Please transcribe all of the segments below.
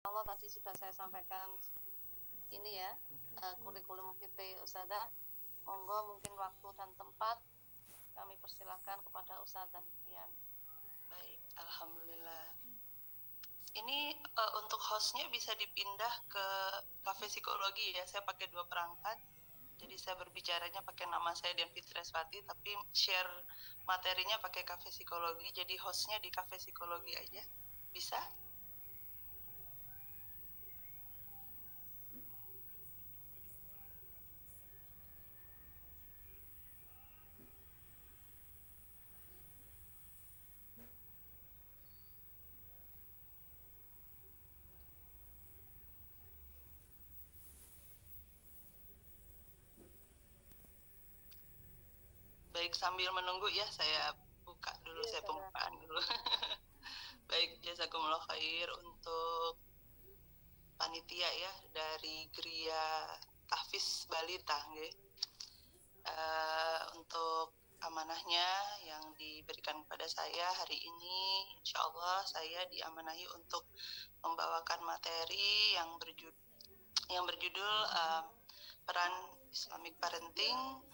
Allah tadi sudah saya sampaikan ini ya, kurikulum PT Ustazah. Monggo mungkin waktu dan tempat kami persilahkan kepada Ustazah. Ya. Baik, alhamdulillah. Ini untuk hostnya bisa dipindah ke kafe psikologi ya. Saya pakai 2 perangkat. Jadi saya berbicaranya pakai nama saya dan Fitreswati, tapi share materinya pakai kafe psikologi. Jadi hostnya di kafe psikologi aja. Bisa? Baik, sambil menunggu ya, saya buka dulu, Iya, saya pembukaan dulu. Baik, jazakumullah khair untuk panitia ya dari Gria Tahfiz Balita nggih. Untuk amanahnya yang diberikan kepada saya hari ini, insya Allah saya diamanahi untuk membawakan materi yang berjudul peran Islamic Parenting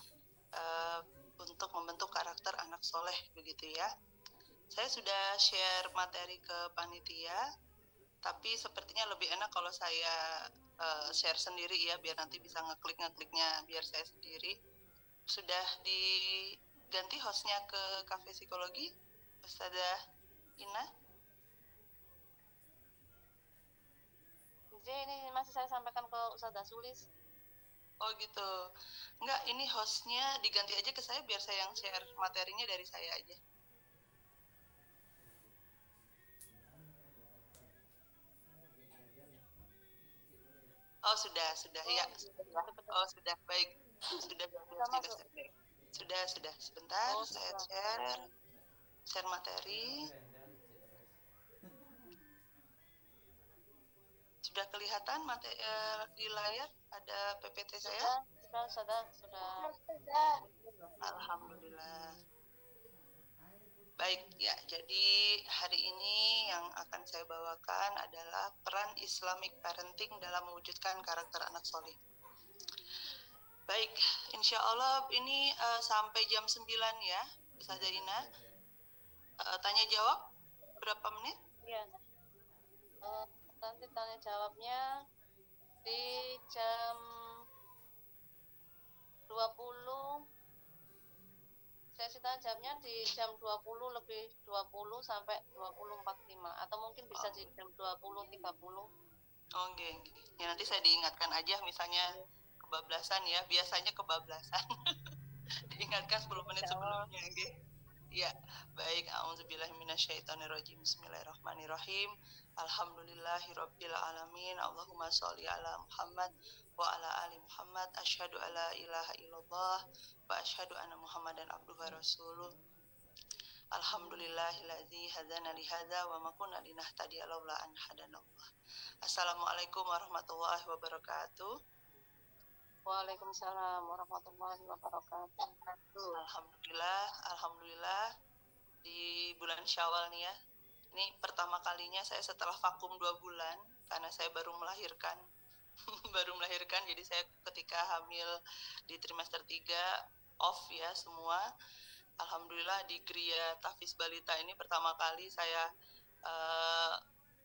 untuk membentuk karakter anak soleh, begitu ya. Saya sudah share materi ke panitia, tapi sepertinya lebih enak kalau saya share sendiri ya, biar nanti bisa ngekliknya biar saya sendiri. Sudah diganti hostnya ke kafe psikologi, Ustazah Ina? Jadi ini masih saya sampaikan ke Ustazah Sulis. Oh gitu. Enggak, ini hostnya diganti aja ke saya biar saya yang share materinya dari saya aja. Oh sudah ya. Oh sudah, baik. Sudah hostnya ke saya. Sudah. Sebentar, saya share materi. Sudah kelihatan di layar ada PPT saya? Sudah. Alhamdulillah. Baik ya, jadi hari ini yang akan saya bawakan adalah peran Islamic Parenting dalam mewujudkan karakter anak soleh. Baik, insya Allah ini sampai jam 9 ya, Ustazah Ina. Tanya jawab berapa menit? Iya. Nanti tanya jawabnya di jam 20. Sesi tanya jawabnya di jam 20 lebih 20 sampai 20.45 atau mungkin bisa di jam 20.30. Oh, okay. Ya nanti saya diingatkan aja misalnya kebablasan ya, biasanya kebablasan. Diingatkan 10 menit sebelumnya, okay. Ya, baik. A'udzubillahi minasyaitonirrajim. Bismillahirrahmanirrahim. Alhamdulillahirabbil alamin. Allahumma sholli ala Muhammad wa ala ali Muhammad. Asyhadu alla ilaha illallah wa asyhadu anna Muhammadan abduhu wa rasuluh. Alhamdulillahilladzi hadzana li hadza wa ma kunna linahtadiya laula an hadanallah. Assalamualaikum warahmatullahi wabarakatuh. Waalaikumsalam warahmatullahi wabarakatuh. Alhamdulillah di bulan Syawal nih ya. Ini pertama kalinya saya setelah vakum 2 bulan karena saya baru melahirkan. Jadi saya ketika hamil di trimester 3 off ya semua. Alhamdulillah di Gria Tahfiz Balita ini pertama kali saya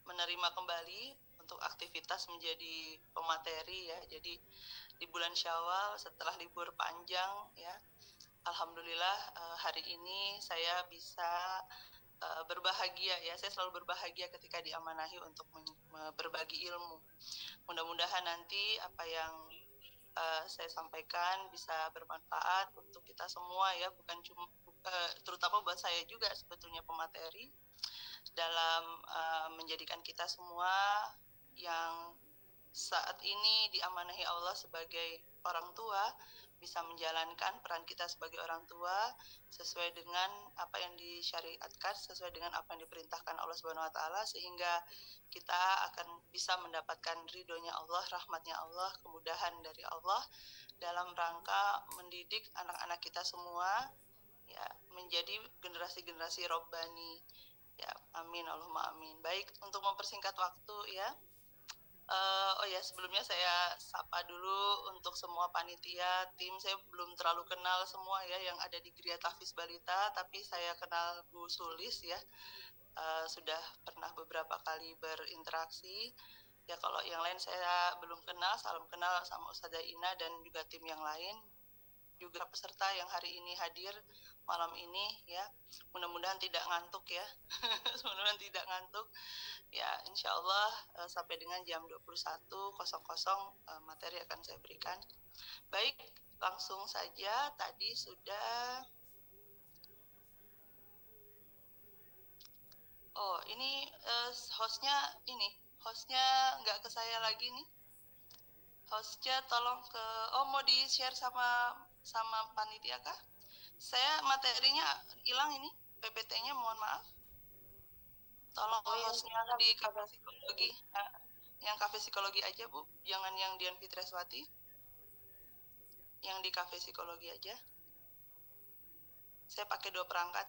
menerima kembali untuk aktivitas menjadi pemateri ya. Jadi di bulan Syawal setelah libur panjang ya, alhamdulillah hari ini saya bisa berbahagia ya. Saya selalu berbahagia ketika diamanahi untuk berbagi ilmu. Mudah-mudahan nanti apa yang saya sampaikan bisa bermanfaat untuk kita semua ya, bukan cuma terutama buat saya juga sebetulnya pemateri, dalam menjadikan kita semua yang saat ini diamanahi Allah sebagai orang tua bisa menjalankan peran kita sebagai orang tua sesuai dengan apa yang disyariatkan, sesuai dengan apa yang diperintahkan Allah Subhanahu wa taala, sehingga kita akan bisa mendapatkan ridhonya Allah, rahmatnya Allah, kemudahan dari Allah dalam rangka mendidik anak-anak kita semua ya menjadi generasi-generasi Rabbani ya, amin Allahumma amin. Baik, untuk mempersingkat waktu ya, Oh ya, sebelumnya saya sapa dulu untuk semua panitia, tim. Saya belum terlalu kenal semua ya yang ada di Gria Tahfiz Balita, tapi saya kenal Bu Sulis ya. Sudah pernah beberapa kali berinteraksi. Ya kalau yang lain saya belum kenal, salam kenal sama Ustazah Ina dan juga tim yang lain. Juga peserta yang hari ini hadir malam ini ya. Mudah-mudahan tidak ngantuk ya. Mudah-mudahan tidak ngantuk. Ya, insya Allah sampai dengan jam 21.00 materi akan saya berikan. Baik, langsung saja. Tadi sudah. Oh, ini hostnya nggak ke saya lagi nih. Hostnya tolong ke. Oh, mau di share sama panitia kah? Saya materinya hilang ini, PPT-nya mohon maaf. Tolong hostnya di kafe psikologi. Yang kafe psikologi aja Bu, jangan yang Dian Fitreswati. Yang di kafe psikologi aja. Saya pakai 2 perangkat.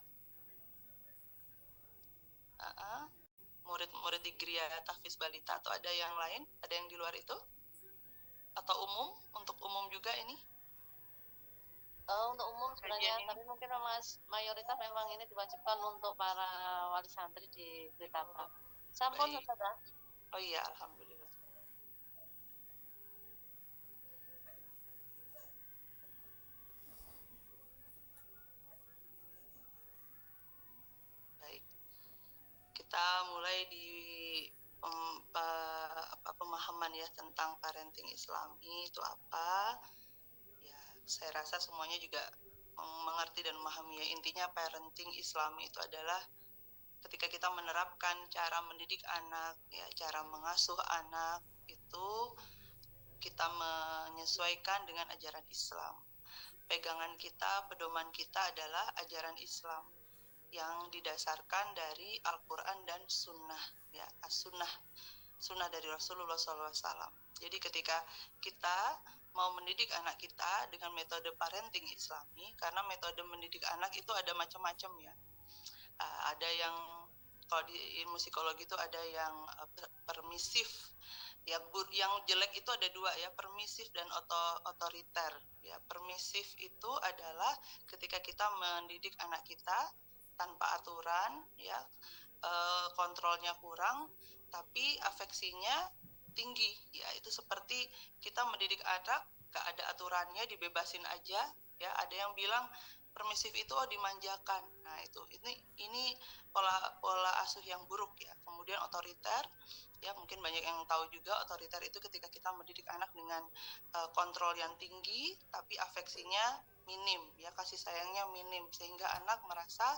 Murid-murid di Gria Tahfiz Balita atau ada yang lain? Ada yang di luar itu? Atau umum? Untuk umum juga ini? Untuk umum sebenarnya, tapi mungkin mayoritas memang ini diwajibkan untuk para wali santri di Blitar. Sampun, Ustazah. Oh iya, alhamdulillah. Baik. Kita mulai di pemahaman ya tentang parenting Islami itu apa. Ya, saya rasa semuanya juga mengerti dan memahami ya. Intinya parenting Islami itu adalah ketika kita menerapkan cara mendidik anak, ya, cara mengasuh anak itu kita menyesuaikan dengan ajaran Islam. Pegangan kita, pedoman kita adalah ajaran Islam yang didasarkan dari Al-Quran dan Sunnah, ya, Sunnah dari Rasulullah SAW. Jadi ketika kita mau mendidik anak kita dengan metode parenting Islami, karena metode mendidik anak itu ada macam-macam ya. Ada yang kalau di ilmu psikologi itu ada yang permisif ya, yang jelek itu ada 2 ya, permisif dan otoriter ya. Permisif itu adalah ketika kita mendidik anak kita tanpa aturan ya, kontrolnya kurang tapi afeksinya tinggi ya. Itu seperti kita mendidik anak gak ada aturannya, dibebasin aja ya. Ada yang bilang permisif itu dimanjakan. Nah, ini pola asuh yang buruk ya. Kemudian otoriter ya, mungkin banyak yang tahu juga otoriter itu ketika kita mendidik anak dengan kontrol yang tinggi tapi afeksinya minim ya, kasih sayangnya minim, sehingga anak merasa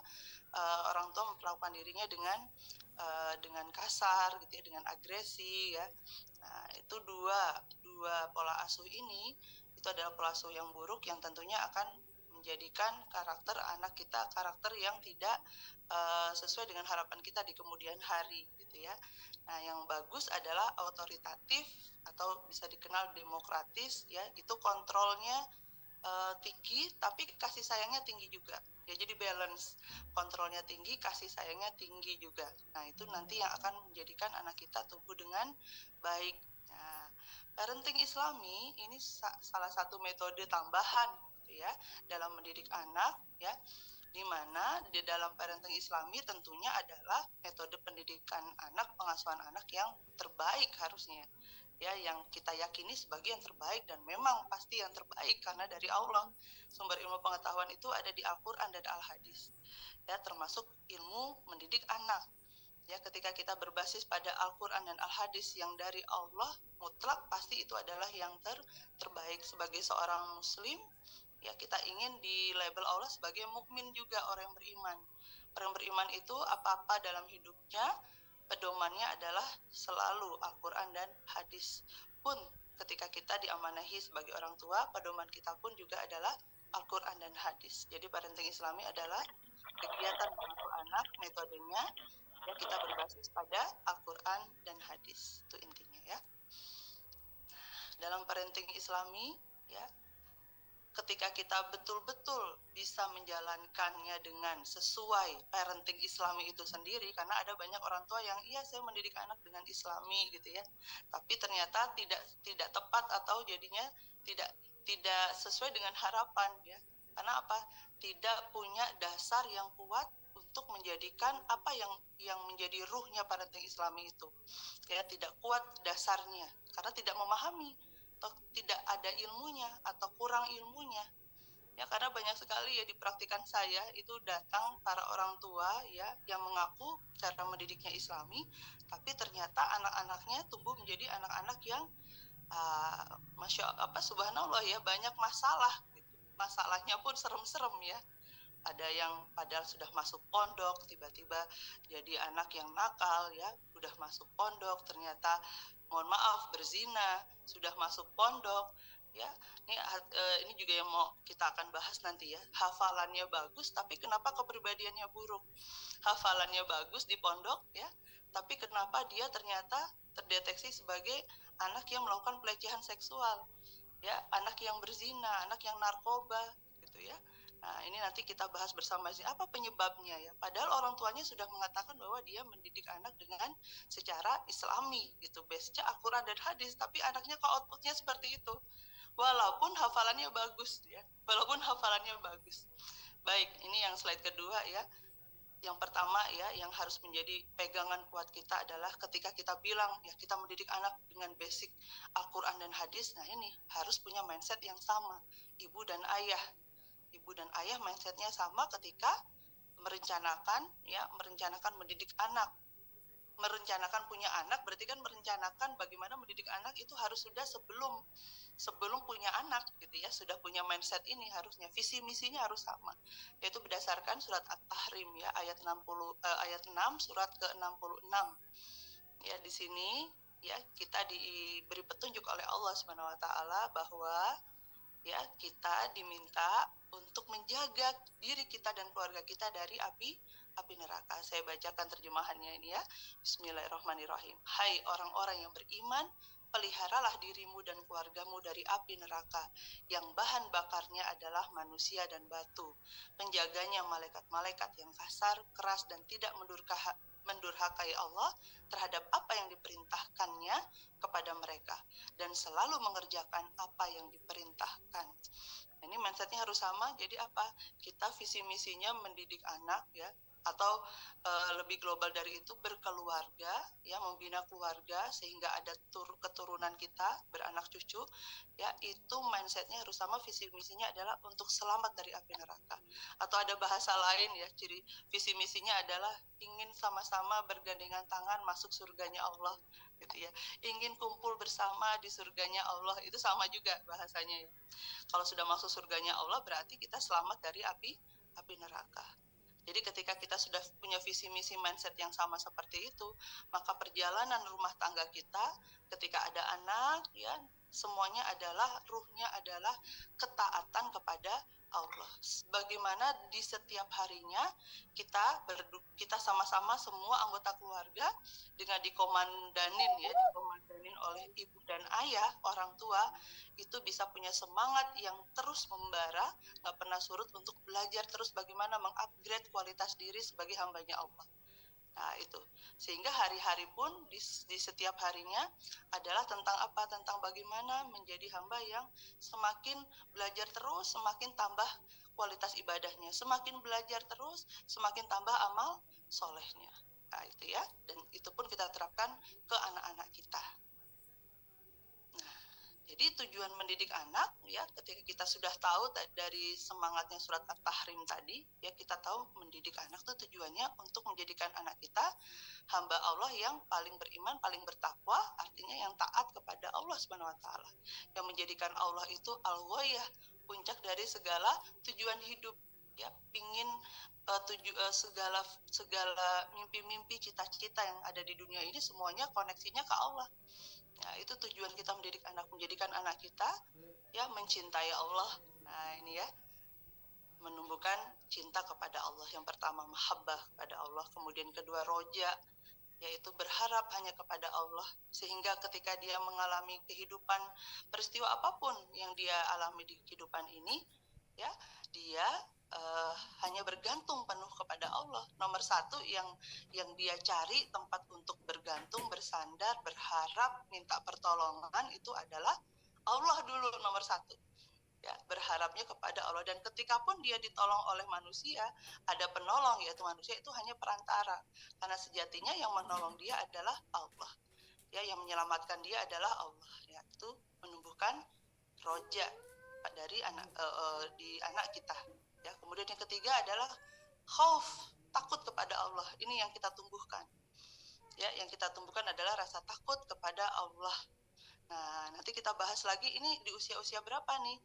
orang tua memperlakukan dirinya dengan kasar gitu ya, dengan agresi ya. Nah, itu dua pola asuh ini itu adalah pola asuh yang buruk yang tentunya akan menjadikan karakter anak kita karakter yang tidak sesuai dengan harapan kita di kemudian hari gitu ya. Nah, yang bagus adalah otoritatif atau bisa dikenal demokratis ya, itu kontrolnya tinggi tapi kasih sayangnya tinggi juga ya. Jadi balance, kontrolnya tinggi, kasih sayangnya tinggi juga. Nah, itu nanti yang akan menjadikan anak kita tumbuh dengan baik. Nah, parenting Islami ini salah satu metode tambahan gitu ya dalam mendidik anak ya, di mana di dalam parenting Islami tentunya adalah metode pendidikan anak, pengasuhan anak yang terbaik harusnya ya, yang kita yakini sebagai yang terbaik dan memang pasti yang terbaik karena dari Allah. Sumber ilmu pengetahuan itu ada di Al-Quran dan Al-Hadis ya, termasuk ilmu mendidik anak ya. Ketika kita berbasis pada Al-Quran dan Al-Hadis yang dari Allah, mutlak pasti itu adalah yang terbaik. Sebagai seorang muslim ya, kita ingin di label Allah sebagai mukmin juga, orang yang beriman. Orang beriman itu apa-apa dalam hidupnya pedomannya adalah selalu Al-Quran dan hadis. Pun ketika kita diamanahi sebagai orang tua, pedoman kita pun juga adalah Al-Quran dan hadis. Jadi parenting Islami adalah kegiatan mengasuh anak, metodenya ya kita berbasis pada Al-Quran dan hadis. Itu intinya ya. Dalam parenting Islami ya, ketika kita betul-betul bisa menjalankannya dengan sesuai parenting Islami itu sendiri, karena ada banyak orang tua yang iya saya mendidik anak dengan Islami gitu ya, tapi ternyata tidak tepat atau jadinya tidak tidak sesuai dengan harapan ya. Karena apa? Tidak punya dasar yang kuat untuk menjadikan apa yang menjadi ruhnya parenting Islami itu. Ya, tidak kuat dasarnya karena tidak memahami atau tidak ada ilmunya atau kurang ilmunya. Ya, karena banyak sekali ya di praktikan saya itu datang para orang tua ya yang mengaku cara mendidiknya Islami, tapi ternyata anak-anaknya tumbuh menjadi anak-anak yang subhanallah ya, banyak masalah gitu. Masalahnya pun serem-serem ya. Ada yang padahal sudah masuk pondok tiba-tiba jadi anak yang nakal ya, sudah masuk pondok ternyata mohon maaf berzina, sudah masuk pondok ya. Ini juga yang mau kita akan bahas nanti ya. Hafalannya bagus tapi kenapa kepribadiannya buruk? Hafalannya bagus di pondok ya, tapi kenapa dia ternyata terdeteksi sebagai anak yang melakukan pelecehan seksual ya, anak yang berzina, anak yang narkoba gitu ya. Nah, ini nanti kita bahas bersama sih apa penyebabnya ya. Padahal orang tuanya sudah mengatakan bahwa dia mendidik anak dengan secara Islami gitu, base-nya Al-Qur'an dan hadis, tapi anaknya kok outputnya seperti itu. Walaupun hafalannya bagus ya. Walaupun hafalannya bagus. Baik, ini yang slide kedua ya. Yang pertama ya, yang harus menjadi pegangan kuat kita adalah ketika kita bilang ya kita mendidik anak dengan basic Al-Qur'an dan hadis. Nah, ini harus punya mindset yang sama. Ibu dan ayah mindsetnya sama ketika merencanakan mendidik anak. Merencanakan punya anak berarti kan merencanakan bagaimana mendidik anak itu harus sudah sebelum punya anak gitu ya, sudah punya mindset ini, harusnya visi misinya harus sama, yaitu berdasarkan surat At-Tahrim ya, ayat 6 surat ke-66 ya. Di sini ya kita diberi petunjuk oleh Allah Subhanahu wa taala bahwa ya kita diminta untuk menjaga diri kita dan keluarga kita dari api neraka. Saya bacakan terjemahannya ini ya. Bismillahirrahmanirrahim. Hai orang-orang yang beriman, peliharalah dirimu dan keluargamu dari api neraka yang bahan bakarnya adalah manusia dan batu. Penjaganya malaikat-malaikat yang kasar, keras dan tidak mendurhakai Allah terhadap apa yang diperintahkannya kepada mereka dan selalu mengerjakan apa yang diperintahkan. Ini mindsetnya harus sama. Jadi apa? Kita visi misinya mendidik anak ya, atau lebih global dari itu berkeluarga ya, membina keluarga sehingga ada keturunan kita beranak cucu ya, itu mindsetnya harus sama. Visi misinya adalah untuk selamat dari api neraka, atau ada bahasa lain ya, ciri visi misinya adalah ingin sama-sama bergandengan tangan masuk surganya Allah gitu ya, ingin kumpul bersama di surganya Allah, itu sama juga bahasanya ya. Kalau sudah masuk surganya Allah berarti kita selamat dari api neraka. Jadi ketika kita sudah punya visi misi mindset yang sama seperti itu, maka perjalanan rumah tangga kita ketika ada anak ya, semuanya adalah ruhnya adalah ketaatan kepada Allah. Bagaimana di setiap harinya kita sama-sama semua anggota keluarga dengan dikomandanin oleh ibu dan ayah, orang tua, itu bisa punya semangat yang terus membara, gak pernah surut untuk belajar terus bagaimana mengupgrade kualitas diri sebagai hambanya Allah. Nah itu, sehingga hari-hari pun di setiap harinya adalah tentang apa? Tentang bagaimana menjadi hamba yang semakin belajar terus, semakin tambah kualitas ibadahnya, semakin belajar terus, semakin tambah amal solehnya. Nah itu ya, dan itu pun kita terapkan ke anak-anak kita. Jadi tujuan mendidik anak ya, ketika kita sudah tahu dari semangatnya surat At-Tahrim tadi ya, kita tahu mendidik anak itu tujuannya untuk menjadikan anak kita hamba Allah yang paling beriman, paling bertakwa, artinya yang taat kepada Allah Subhanahu wa taala. Yang menjadikan Allah itu al-ghayah, puncak dari segala tujuan hidup ya, pingin segala mimpi-mimpi, cita-cita yang ada di dunia ini semuanya koneksinya ke Allah. Nah, itu tujuan kita menjadikan anak kita ya mencintai Allah. Nah, ini ya, menumbuhkan cinta kepada Allah. Yang pertama mahabbah kepada Allah, kemudian kedua roja, yaitu berharap hanya kepada Allah, sehingga ketika dia mengalami kehidupan, peristiwa apapun yang dia alami di kehidupan ini, ya, dia hanya bergantung penuh kepada Allah. Nomor satu yang dia cari tempat untuk bergantung, bersandar, berharap, minta pertolongan itu adalah Allah dulu, nomor satu. Ya, berharapnya kepada Allah, dan ketika pun dia ditolong oleh manusia, ada penolong yaitu manusia, itu hanya perantara, karena sejatinya yang menolong dia adalah Allah, ya, yang menyelamatkan dia adalah Allah, ya. Itu menumbuhkan roja dari di anak kita, ya. Kemudian yang ketiga adalah khauf, takut kepada Allah. Ini yang kita tumbuhkan, ya, yang kita tumbuhkan adalah rasa takut kepada Allah. Nah, nanti kita bahas lagi ini di usia-usia berapa nih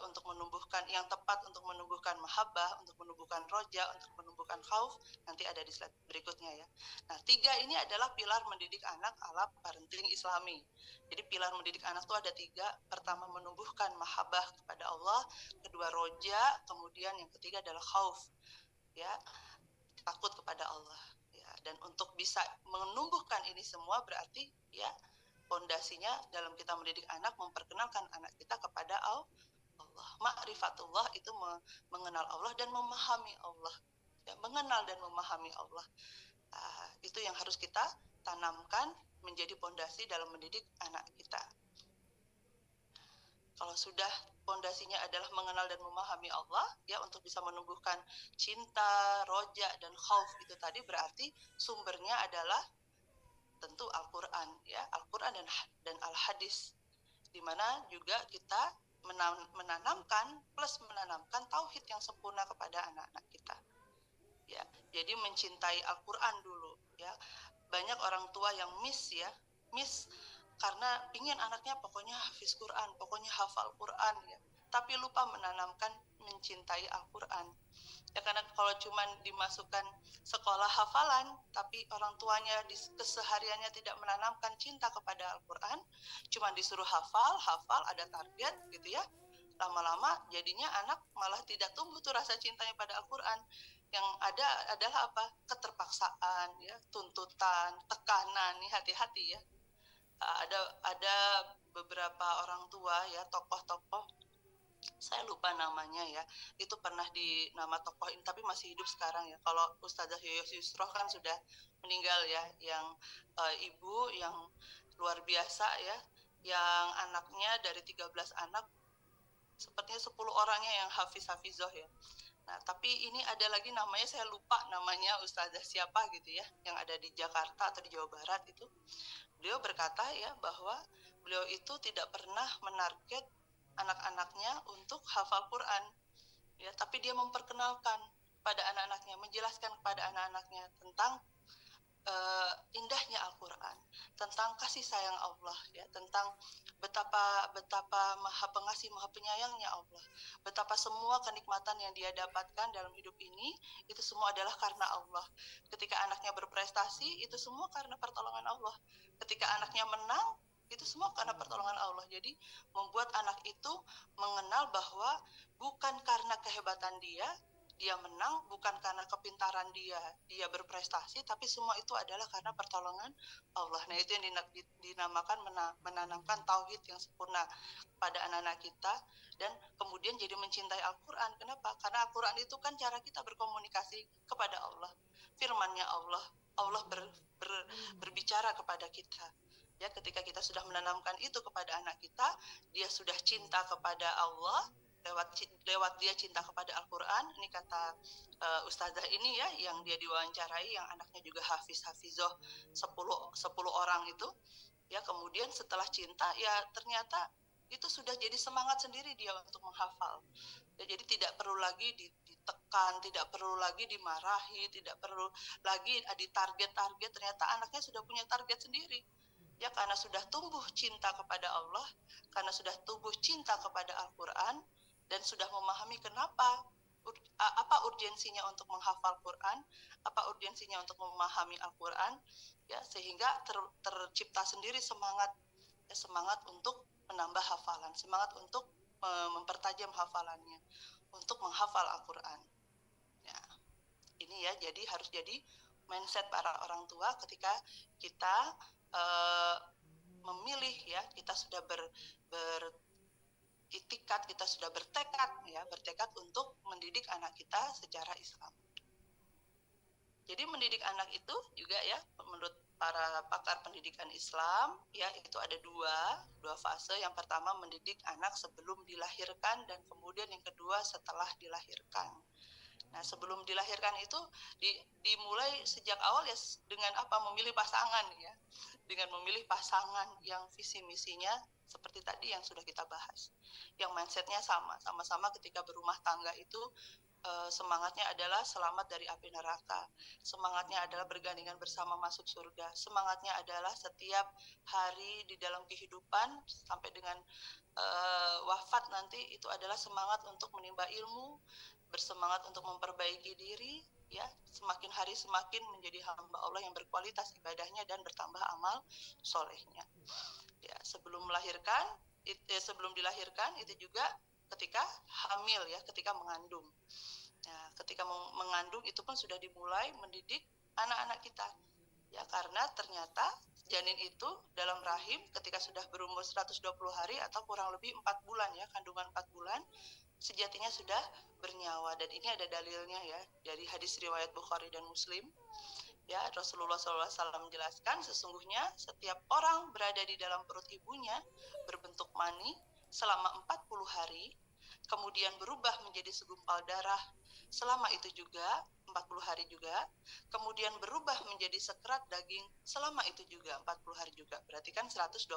untuk menumbuhkan yang tepat, untuk menumbuhkan mahabbah, untuk menumbuhkan roja, untuk menumbuhkan khauf, nanti ada di slide berikutnya, ya. Nah, 3 ini adalah pilar mendidik anak ala parenting Islami. Jadi pilar mendidik anak itu ada 3. Pertama, menumbuhkan mahabbah kepada Allah, kedua roja, kemudian yang ketiga adalah khauf, ya, takut kepada Allah, ya. Dan untuk bisa menumbuhkan ini semua berarti, ya, fondasinya dalam kita mendidik anak, memperkenalkan anak kita kepada Allah. Ma'rifatullah itu mengenal Allah dan memahami Allah, ya, mengenal dan memahami Allah. Itu yang harus kita tanamkan menjadi fondasi dalam mendidik anak kita. Kalau sudah fondasinya adalah mengenal dan memahami Allah, ya, untuk bisa menumbuhkan cinta, roja, dan khauf itu tadi, berarti sumbernya adalah tentu Al-Quran, ya, Al-Quran dan Al-Hadis, di mana juga kita menanamkan tauhid yang sempurna kepada anak-anak kita, ya. Jadi mencintai Al-Quran dulu, ya. Banyak orang tua yang miss karena ingin anaknya pokoknya hafiz Quran, pokoknya hafal Quran, ya, tapi lupa menanamkan mencintai Al-Quran. Ya, karena kalau cuma dimasukkan sekolah hafalan, tapi orang tuanya di kesehariannya tidak menanamkan cinta kepada Al-Quran, cuma disuruh hafal, ada target gitu, ya. Lama-lama jadinya anak malah tidak tumbuh tuh rasa cintanya pada Al-Quran. Yang ada adalah apa? Keterpaksaan, ya, tuntutan, tekanan. Nih, hati-hati, ya. Ada beberapa orang tua, ya, tokoh-tokoh, saya lupa namanya, ya, itu pernah di nama tokoh ini tapi masih hidup sekarang, ya. Kalau Ustazah Yoyos Yusroh kan sudah meninggal, ya, yang ibu yang luar biasa, ya, yang anaknya dari 13 anak sepertinya 10 orangnya yang hafizoh, ya. Nah, tapi ini ada lagi namanya, saya lupa namanya Ustazah siapa gitu, ya, yang ada di Jakarta atau di Jawa Barat itu. Beliau berkata, ya, bahwa beliau itu tidak pernah menarget anak-anaknya untuk hafal Quran, ya, tapi dia memperkenalkan pada anak-anaknya, menjelaskan kepada anak-anaknya tentang indahnya Al-Quran, tentang kasih sayang Allah, ya, tentang betapa maha pengasih, maha penyayangnya Allah, betapa semua kenikmatan yang dia dapatkan dalam hidup ini itu semua adalah karena Allah. Ketika anaknya berprestasi, itu semua karena pertolongan Allah. Ketika anaknya menang, itu semua karena pertolongan Allah. Jadi membuat anak itu mengenal bahwa bukan karena kehebatan dia menang, bukan karena kepintaran dia berprestasi, tapi semua itu adalah karena pertolongan Allah. Nah, itu yang dinamakan menanamkan tauhid yang sempurna pada anak-anak kita, dan kemudian jadi mencintai Al-Quran. Kenapa? Karena Al-Quran itu kan cara kita berkomunikasi kepada Allah, firman-Nya Allah. Allah berbicara kepada kita, ya. Ketika kita sudah menanamkan itu kepada anak kita, dia sudah cinta kepada Allah lewat dia cinta kepada Al-Quran. Ini kata Ustazah ini, ya, yang dia diwawancarai, yang anaknya juga hafizoh 10 orang itu, ya. Kemudian setelah cinta, ya, ternyata itu sudah jadi semangat sendiri dia untuk menghafal, ya. Jadi tidak perlu lagi ditekan, tidak perlu lagi dimarahi, tidak perlu lagi ditarget-target. Ternyata anaknya sudah punya target sendiri, ya, karena sudah tumbuh cinta kepada Allah, karena sudah tumbuh cinta kepada Al-Quran, dan sudah memahami apa urgensinya untuk menghafal Quran, apa urgensinya untuk memahami Al-Quran, ya, sehingga tercipta sendiri semangat untuk menambah hafalan, semangat untuk mempertajam hafalannya, untuk menghafal Al-Quran, ya. Ini, ya, jadi harus jadi mindset para orang tua ketika kita memilih ya, kita sudah beritikat, kita sudah bertekad untuk mendidik anak kita secara Islam. Jadi mendidik anak itu juga ya, menurut para pakar pendidikan Islam ya, itu ada dua fase. Yang pertama mendidik anak sebelum dilahirkan, dan kemudian yang kedua setelah dilahirkan. Nah, sebelum dilahirkan itu dimulai sejak awal ya dengan apa? Memilih pasangan ya. Dengan memilih pasangan yang visi misinya seperti tadi yang sudah kita bahas. Yang mindsetnya sama-sama ketika berumah tangga itu semangatnya adalah selamat dari api neraka. Semangatnya adalah bergandengan bersama masuk surga. Semangatnya adalah setiap hari di dalam kehidupan sampai dengan wafat nanti itu adalah semangat untuk menimba ilmu, bersemangat untuk memperbaiki diri ya, semakin hari semakin menjadi hamba Allah yang berkualitas ibadahnya dan bertambah amal solehnya. Ya, sebelum dilahirkan itu juga ketika hamil ya, ketika mengandung. Nah, ketika mengandung itu pun sudah dimulai mendidik anak-anak kita. Ya, karena ternyata janin itu dalam rahim ketika sudah berumur 120 hari atau kurang lebih 4 bulan ya, kandungan 4 bulan, sejatinya sudah bernyawa. Dan ini ada dalilnya ya, dari hadis riwayat Bukhari dan Muslim. Ya, Rasulullah SAW menjelaskan sesungguhnya setiap orang berada di dalam perut ibunya berbentuk mani selama 40 hari, kemudian berubah menjadi segumpal darah selama itu juga 40 hari juga, kemudian berubah menjadi sekerat daging selama itu juga 40 hari juga. Berarti kan 120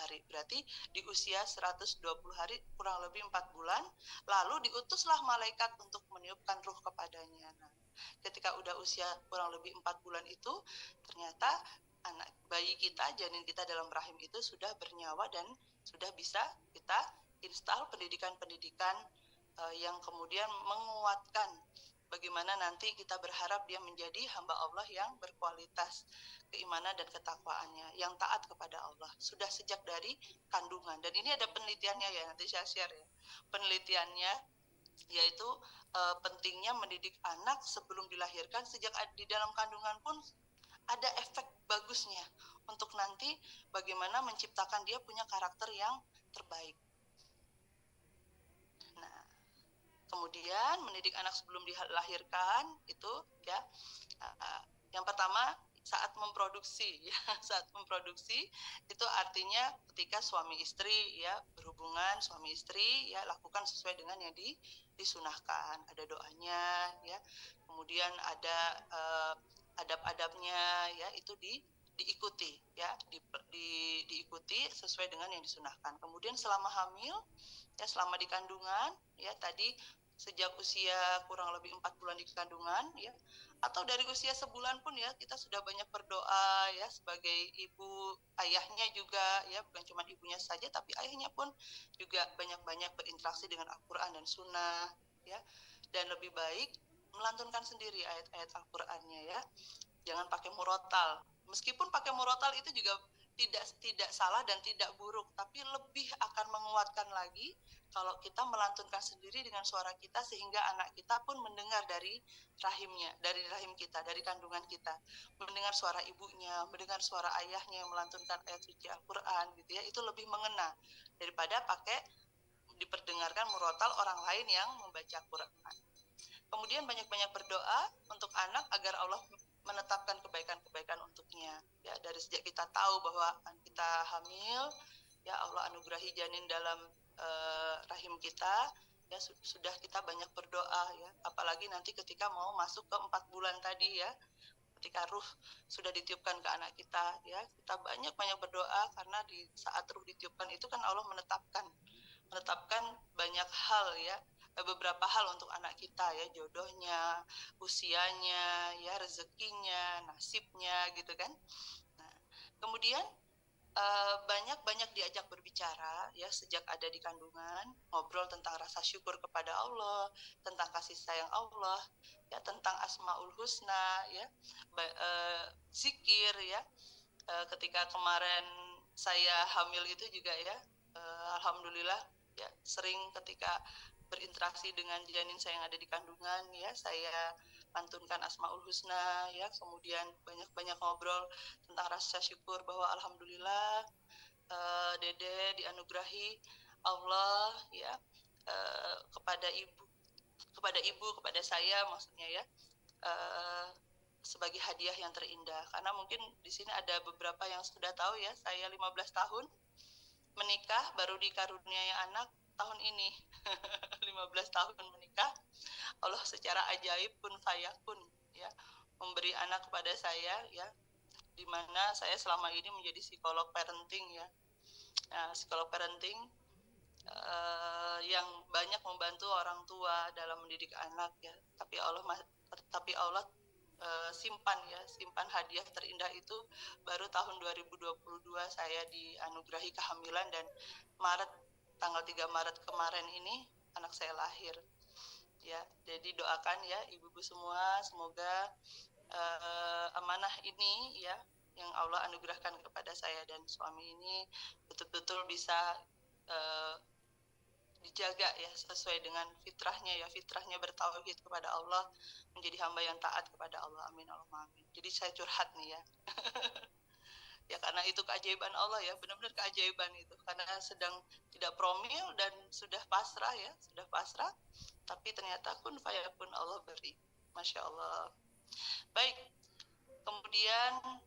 hari. Berarti di usia 120 hari kurang lebih 4 bulan, lalu diutuslah malaikat untuk meniupkan ruh kepadanya. Nah, ketika udah usia kurang lebih 4 bulan itu, ternyata anak bayi kita, janin kita dalam rahim itu sudah bernyawa dan sudah bisa kita install pendidikan-pendidikan yang kemudian menguatkan bagaimana nanti kita berharap dia menjadi hamba Allah yang berkualitas keimanan dan ketakwaannya, yang taat kepada Allah sudah sejak dari kandungan. Dan ini ada penelitiannya ya, nanti saya share ya penelitiannya, yaitu pentingnya mendidik anak sebelum dilahirkan. Sejak di dalam kandungan pun ada efek bagusnya untuk nanti bagaimana menciptakan dia punya karakter yang terbaik. Nah, kemudian mendidik anak sebelum dilahirkan itu ya, yang pertama saat memproduksi ya, saat memproduksi itu artinya ketika suami istri ya berhubungan, suami istri ya lakukan sesuai dengan yang disunahkan, ada doanya ya, kemudian ada adab-adabnya ya, itu diikuti ya, diikuti sesuai dengan yang disunahkan. Kemudian selama hamil ya, selama di kandungan ya, tadi sejak usia kurang lebih 4 bulan di kandungan ya, atau dari usia sebulan pun ya, kita sudah banyak berdoa ya, sebagai ibu, ayahnya juga ya, bukan cuma ibunya saja tapi ayahnya pun juga banyak-banyak berinteraksi dengan Al-Quran dan Sunnah ya, dan lebih baik melantunkan sendiri ayat-ayat Al-Qurannya ya, jangan pakai murotal. Meskipun pakai murotal itu juga tidak salah dan tidak buruk, tapi lebih akan menguatkan lagi kalau kita melantunkan sendiri dengan suara kita, sehingga anak kita pun mendengar dari rahimnya, dari rahim kita, dari kandungan kita, mendengar suara ibunya, mendengar suara ayahnya yang melantunkan ayat suci Al-Quran gitu ya, itu lebih mengena daripada pakai diperdengarkan murotal orang lain yang membaca Quran. Kemudian banyak-banyak berdoa untuk anak agar Allah menetapkan kebaikan-kebaikan untuknya ya, dari sejak kita tahu bahwa kita hamil ya, Allah anugerahi janin dalam rahim kita ya, sudah kita banyak berdoa ya, apalagi nanti ketika mau masuk ke 4 bulan tadi ya, ketika ruh sudah ditiupkan ke anak kita ya, kita banyak-banyak berdoa, karena di saat ruh ditiupkan itu kan Allah menetapkan banyak hal ya, beberapa hal untuk anak kita ya, jodohnya, usianya ya, rezekinya, nasibnya gitu kan. Nah, kemudian banyak-banyak diajak berbicara ya, sejak ada di kandungan, ngobrol tentang rasa syukur kepada Allah, tentang kasih sayang Allah ya, tentang Asmaul Husna ya, zikir ya. Ketika kemarin saya hamil itu juga ya, alhamdulillah ya, sering ketika berinteraksi dengan janin saya yang ada di kandungan ya, saya pantunkan Asmaul Husna ya, kemudian banyak-banyak ngobrol tentang rasa syukur bahwa alhamdulillah Dede dianugerahi Allah ya, kepada saya maksudnya ya, sebagai hadiah yang terindah. Karena mungkin di sini ada beberapa yang sudah tahu ya, saya 15 tahun menikah, baru dikaruniai anak tahun ini. 15 tahun menikah, Allah secara ajaib kun fayakun ya, memberi anak kepada saya ya, di mana saya selama ini menjadi psikolog parenting ya. Nah, psikolog parenting yang banyak membantu orang tua dalam mendidik anak ya. Tapi Allah simpan hadiah terindah itu baru tahun 2022 saya dianugerahi kehamilan, dan tanggal 3 Maret kemarin ini anak saya lahir ya. Jadi doakan ya ibu-ibu semua, semoga amanah ini ya yang Allah anugerahkan kepada saya dan suami ini betul-betul bisa dijaga ya, sesuai dengan fitrahnya bertauhid kepada Allah, menjadi hamba yang taat kepada Allah. Amin Allahumma amin. Jadi saya curhat nih ya. Ya karena itu keajaiban Allah ya, benar-benar keajaiban itu, karena sedang tidak promil dan sudah pasrah, tapi ternyata kun fayakun, Allah beri. Masya Allah. Baik, kemudian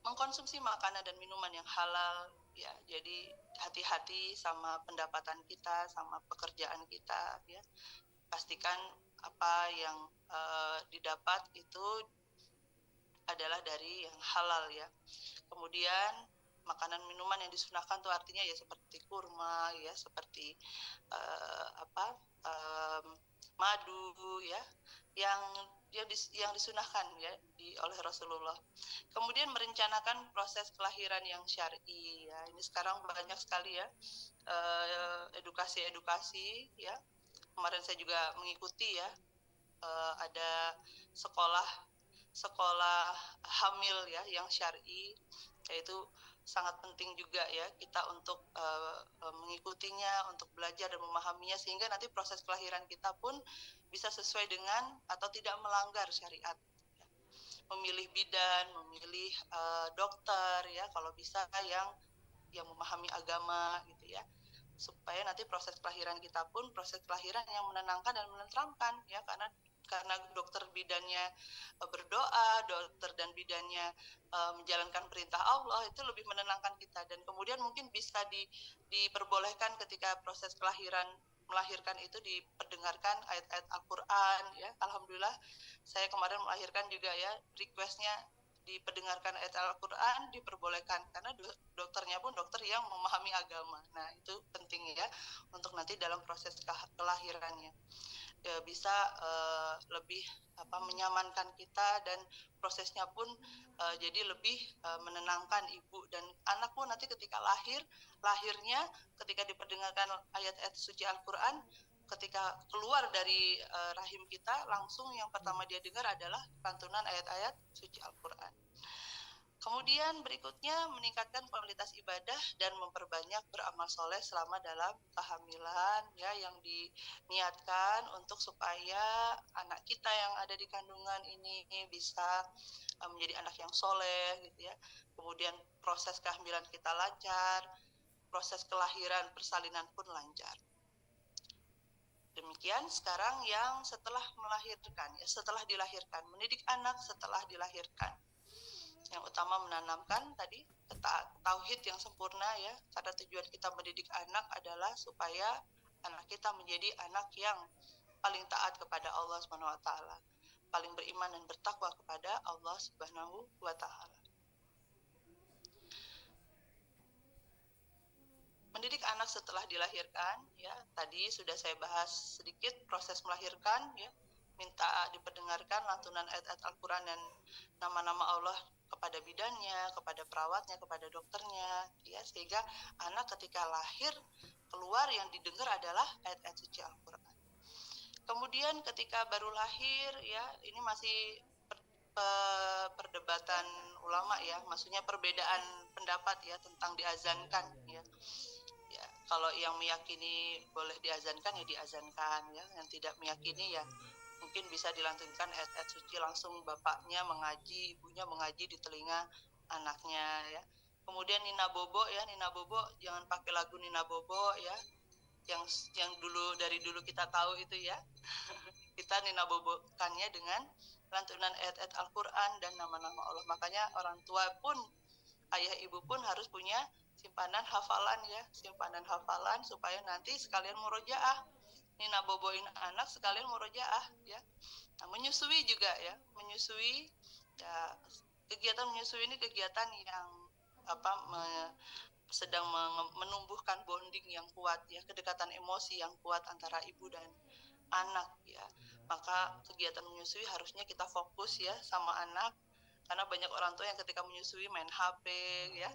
mengkonsumsi makanan dan minuman yang halal ya, jadi hati-hati sama pendapatan kita, sama pekerjaan kita ya. Pastikan apa yang didapat itu adalah dari yang halal ya. Kemudian makanan minuman yang disunahkan tuh artinya ya seperti kurma ya, seperti madu ya, yang disunahkan ya oleh Rasulullah. Kemudian merencanakan proses kelahiran yang syar'i ya. Ini sekarang banyak sekali ya edukasi ya. Kemarin saya juga mengikuti ya, ada sekolah hamil ya yang syar'i, yaitu sangat penting juga ya kita untuk mengikutinya, untuk belajar dan memahaminya, sehingga nanti proses kelahiran kita pun bisa sesuai dengan atau tidak melanggar syariat ya. Memilih bidan, memilih dokter ya, kalau bisa yang memahami agama gitu ya, supaya nanti proses kelahiran kita pun proses kelahiran yang menenangkan dan menenteramkan ya, karena dokter bidannya berdoa, dokter dan bidannya menjalankan perintah Allah, itu lebih menenangkan kita. Dan kemudian mungkin bisa diperbolehkan ketika proses melahirkan itu diperdengarkan ayat-ayat Al-Quran ya. Alhamdulillah saya kemarin melahirkan juga ya, requestnya diperdengarkan ayat Al-Quran, diperbolehkan, karena dokternya pun dokter yang memahami agama. Nah itu penting ya, untuk nanti dalam proses kelahirannya ya, bisa lebih menyamankan kita, dan prosesnya pun jadi lebih menenangkan ibu dan anak pun. Nanti ketika lahirnya ketika diperdengarkan ayat-ayat suci Al-Quran, ketika keluar dari rahim kita, langsung yang pertama dia dengar adalah lantunan ayat-ayat suci Al-Quran. Kemudian berikutnya meningkatkan kualitas ibadah dan memperbanyak beramal soleh selama dalam kehamilan ya, yang diniatkan untuk supaya anak kita yang ada di kandungan ini bisa menjadi anak yang soleh gitu ya. Kemudian proses kehamilan kita lancar, proses kelahiran persalinan pun lancar. Demikian sekarang yang setelah melahirkan ya, setelah dilahirkan, mendidik anak setelah dilahirkan. Yang utama menanamkan tadi tauhid yang sempurna ya, karena tujuan kita mendidik anak adalah supaya anak kita menjadi anak yang paling taat kepada Allah Subhanahu wa taala, paling beriman dan bertakwa kepada Allah Subhanahu wa taala. Mendidik anak setelah dilahirkan ya, tadi sudah saya bahas sedikit proses melahirkan ya, minta diperdengarkan lantunan ayat-ayat Al-Quran dan nama-nama Allah kepada bidannya, kepada perawatnya, kepada dokternya ya, sehingga anak ketika lahir keluar yang didengar adalah ayat-ayat suci Al-Quran. Kemudian ketika baru lahir ya, ini masih perdebatan ulama ya, maksudnya perbedaan pendapat ya tentang diazankan ya. Ya, kalau yang meyakini boleh diazankan ya diazankan ya, yang tidak meyakini ya mungkin bisa dilantunkan ayat-ayat suci langsung bapaknya mengaji, ibunya mengaji di telinga anaknya ya. Kemudian Nina Bobo jangan pakai lagu Nina Bobo ya, yang dulu dari dulu kita tahu itu ya. Kita Nina Bobokannya dengan lantunan ayat-ayat Al-Quran dan nama-nama Allah. Makanya orang tua pun, ayah ibu pun harus punya simpanan hafalan ya, simpanan hafalan supaya nanti sekalian murojaah. Nina boboin anak sekalian murojaah ya. Nah, menyusui juga ya, menyusui ya, kegiatan menyusui ini kegiatan yang sedang menumbuhkan bonding yang kuat ya, kedekatan emosi yang kuat antara ibu dan anak ya. Maka kegiatan menyusui harusnya kita fokus ya sama anak, karena banyak orang tua yang ketika menyusui main HP ya,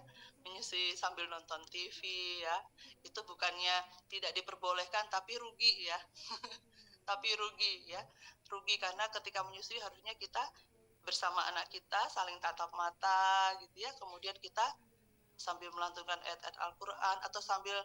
menyusui sambil nonton TV ya. Itu bukannya tidak diperbolehkan tapi rugi ya. Tapi rugi ya. Rugi karena ketika menyusui harusnya kita bersama anak kita saling tatap mata gitu ya. Kemudian kita sambil melantunkan ayat-ayat Al-Quran atau sambil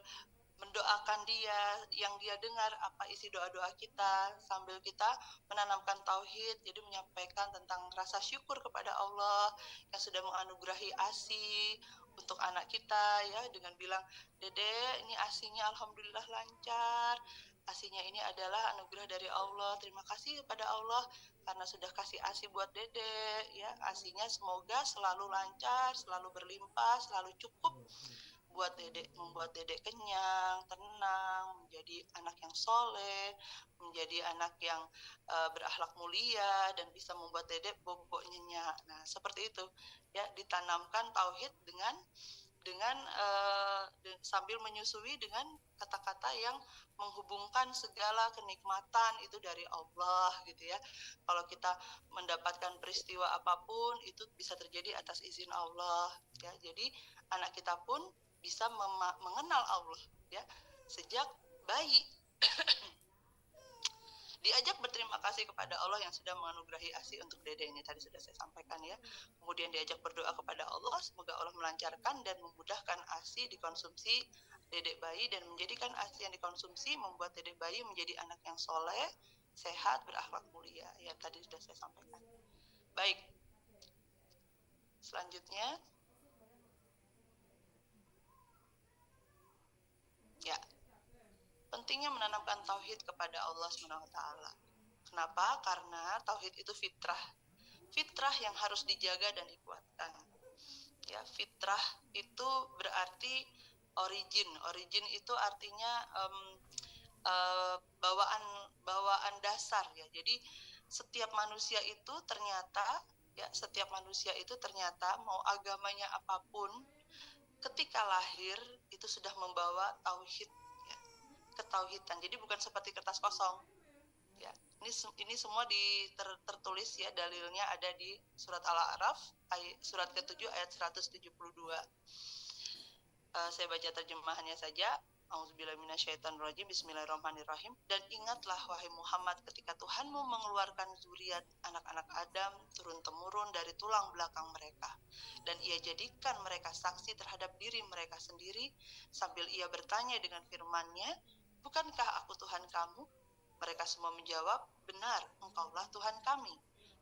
mendoakan dia, yang dia dengar apa isi doa-doa kita, sambil kita menanamkan tauhid, jadi menyampaikan tentang rasa syukur kepada Allah yang sudah menganugerahi ASI untuk anak kita ya, dengan bilang, Dede ini ASInya alhamdulillah lancar, ASInya ini adalah anugerah dari Allah, terima kasih kepada Allah karena sudah kasih ASI buat Dede ya, ASInya semoga selalu lancar, selalu berlimpah, selalu cukup buat Dedek, membuat Dedek kenyang, tenang, menjadi anak yang soleh, menjadi anak yang berakhlak mulia dan bisa membuat Dedek bobo nyenyak. Nah, seperti itu ya, ditanamkan tauhid dengan sambil menyusui dengan kata-kata yang menghubungkan segala kenikmatan itu dari Allah gitu ya. Kalau kita mendapatkan peristiwa apapun itu bisa terjadi atas izin Allah ya. Jadi anak kita pun bisa mengenal Allah ya sejak bayi. Diajak berterima kasih kepada Allah yang sudah menganugerahi ASI untuk Dede ini, tadi sudah saya sampaikan ya. Kemudian diajak berdoa kepada Allah, semoga Allah melancarkan dan memudahkan ASI dikonsumsi Dedek bayi dan menjadikan ASI yang dikonsumsi membuat Dedek bayi menjadi anak yang soleh, sehat, berakhlak mulia. Ya, tadi sudah saya sampaikan. Baik. Selanjutnya. Ya. Pentingnya menanamkan tauhid kepada Allah SWT. Kenapa? Karena tauhid itu fitrah yang harus dijaga dan dikuatkan. Ya, fitrah itu berarti origin itu artinya bawaan dasar ya. Jadi setiap manusia itu ternyata mau agamanya apapun, ketika lahir itu sudah membawa tauhid. Ketauhidan. Jadi bukan seperti kertas kosong. Ya, ini semua tertulis ya, dalilnya ada di surat Al-A'raf surat ke-7 ayat 172. Saya baca terjemahannya saja. Auzubillahi minasyaitonirrajim. Bismillahirrahmanirrahim. Dan ingatlah wahai Muhammad ketika Tuhanmu mengeluarkan zuriat anak-anak Adam turun-temurun dari tulang belakang mereka, dan ia jadikan mereka saksi terhadap diri mereka sendiri sambil ia bertanya dengan firman-Nya, bukankah aku Tuhan kamu? Mereka semua menjawab, benar, engkaulah Tuhan kami.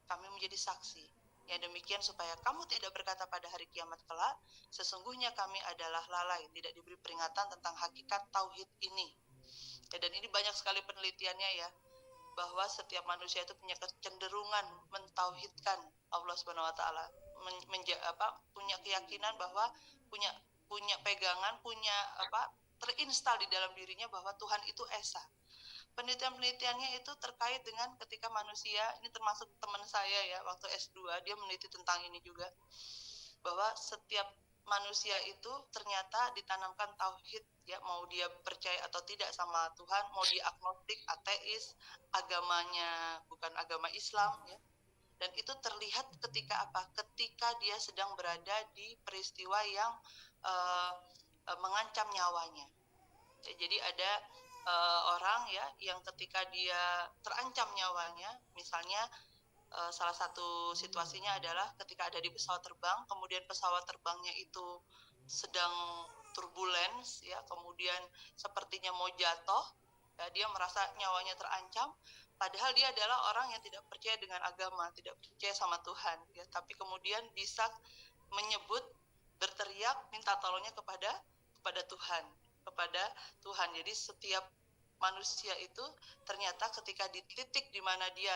Kami menjadi saksi. Yang demikian supaya kamu tidak berkata pada hari kiamat kelak, sesungguhnya kami adalah lalai, tidak diberi peringatan tentang hakikat tauhid ini. Ya, dan ini banyak sekali penelitiannya ya, bahwa setiap manusia itu punya kecenderungan mentauhidkan Allah Subhanahu wa taala, punya keyakinan bahwa punya pegangan, terinstal di dalam dirinya bahwa Tuhan itu esa. Penelitiannya itu terkait dengan ketika manusia, ini termasuk teman saya ya, waktu S2 dia meneliti tentang ini juga, bahwa setiap manusia itu ternyata ditanamkan tauhid ya, mau dia percaya atau tidak sama Tuhan, mau dia agnostik, ateis, agamanya bukan agama Islam ya. Dan itu terlihat ketika dia sedang berada di peristiwa yang mengancam nyawanya. Ya, jadi ada orang ya yang ketika dia terancam nyawanya, misalnya salah satu situasinya adalah ketika ada di pesawat terbang, kemudian pesawat terbangnya itu sedang turbulence ya, kemudian sepertinya mau jatuh ya, dia merasa nyawanya terancam, padahal dia adalah orang yang tidak percaya dengan agama, tidak percaya sama Tuhan, ya, tapi kemudian bisa menyebut, berteriak, minta tolongnya kepada Tuhan, kepada Tuhan. Jadi setiap manusia itu ternyata ketika di titik di mana dia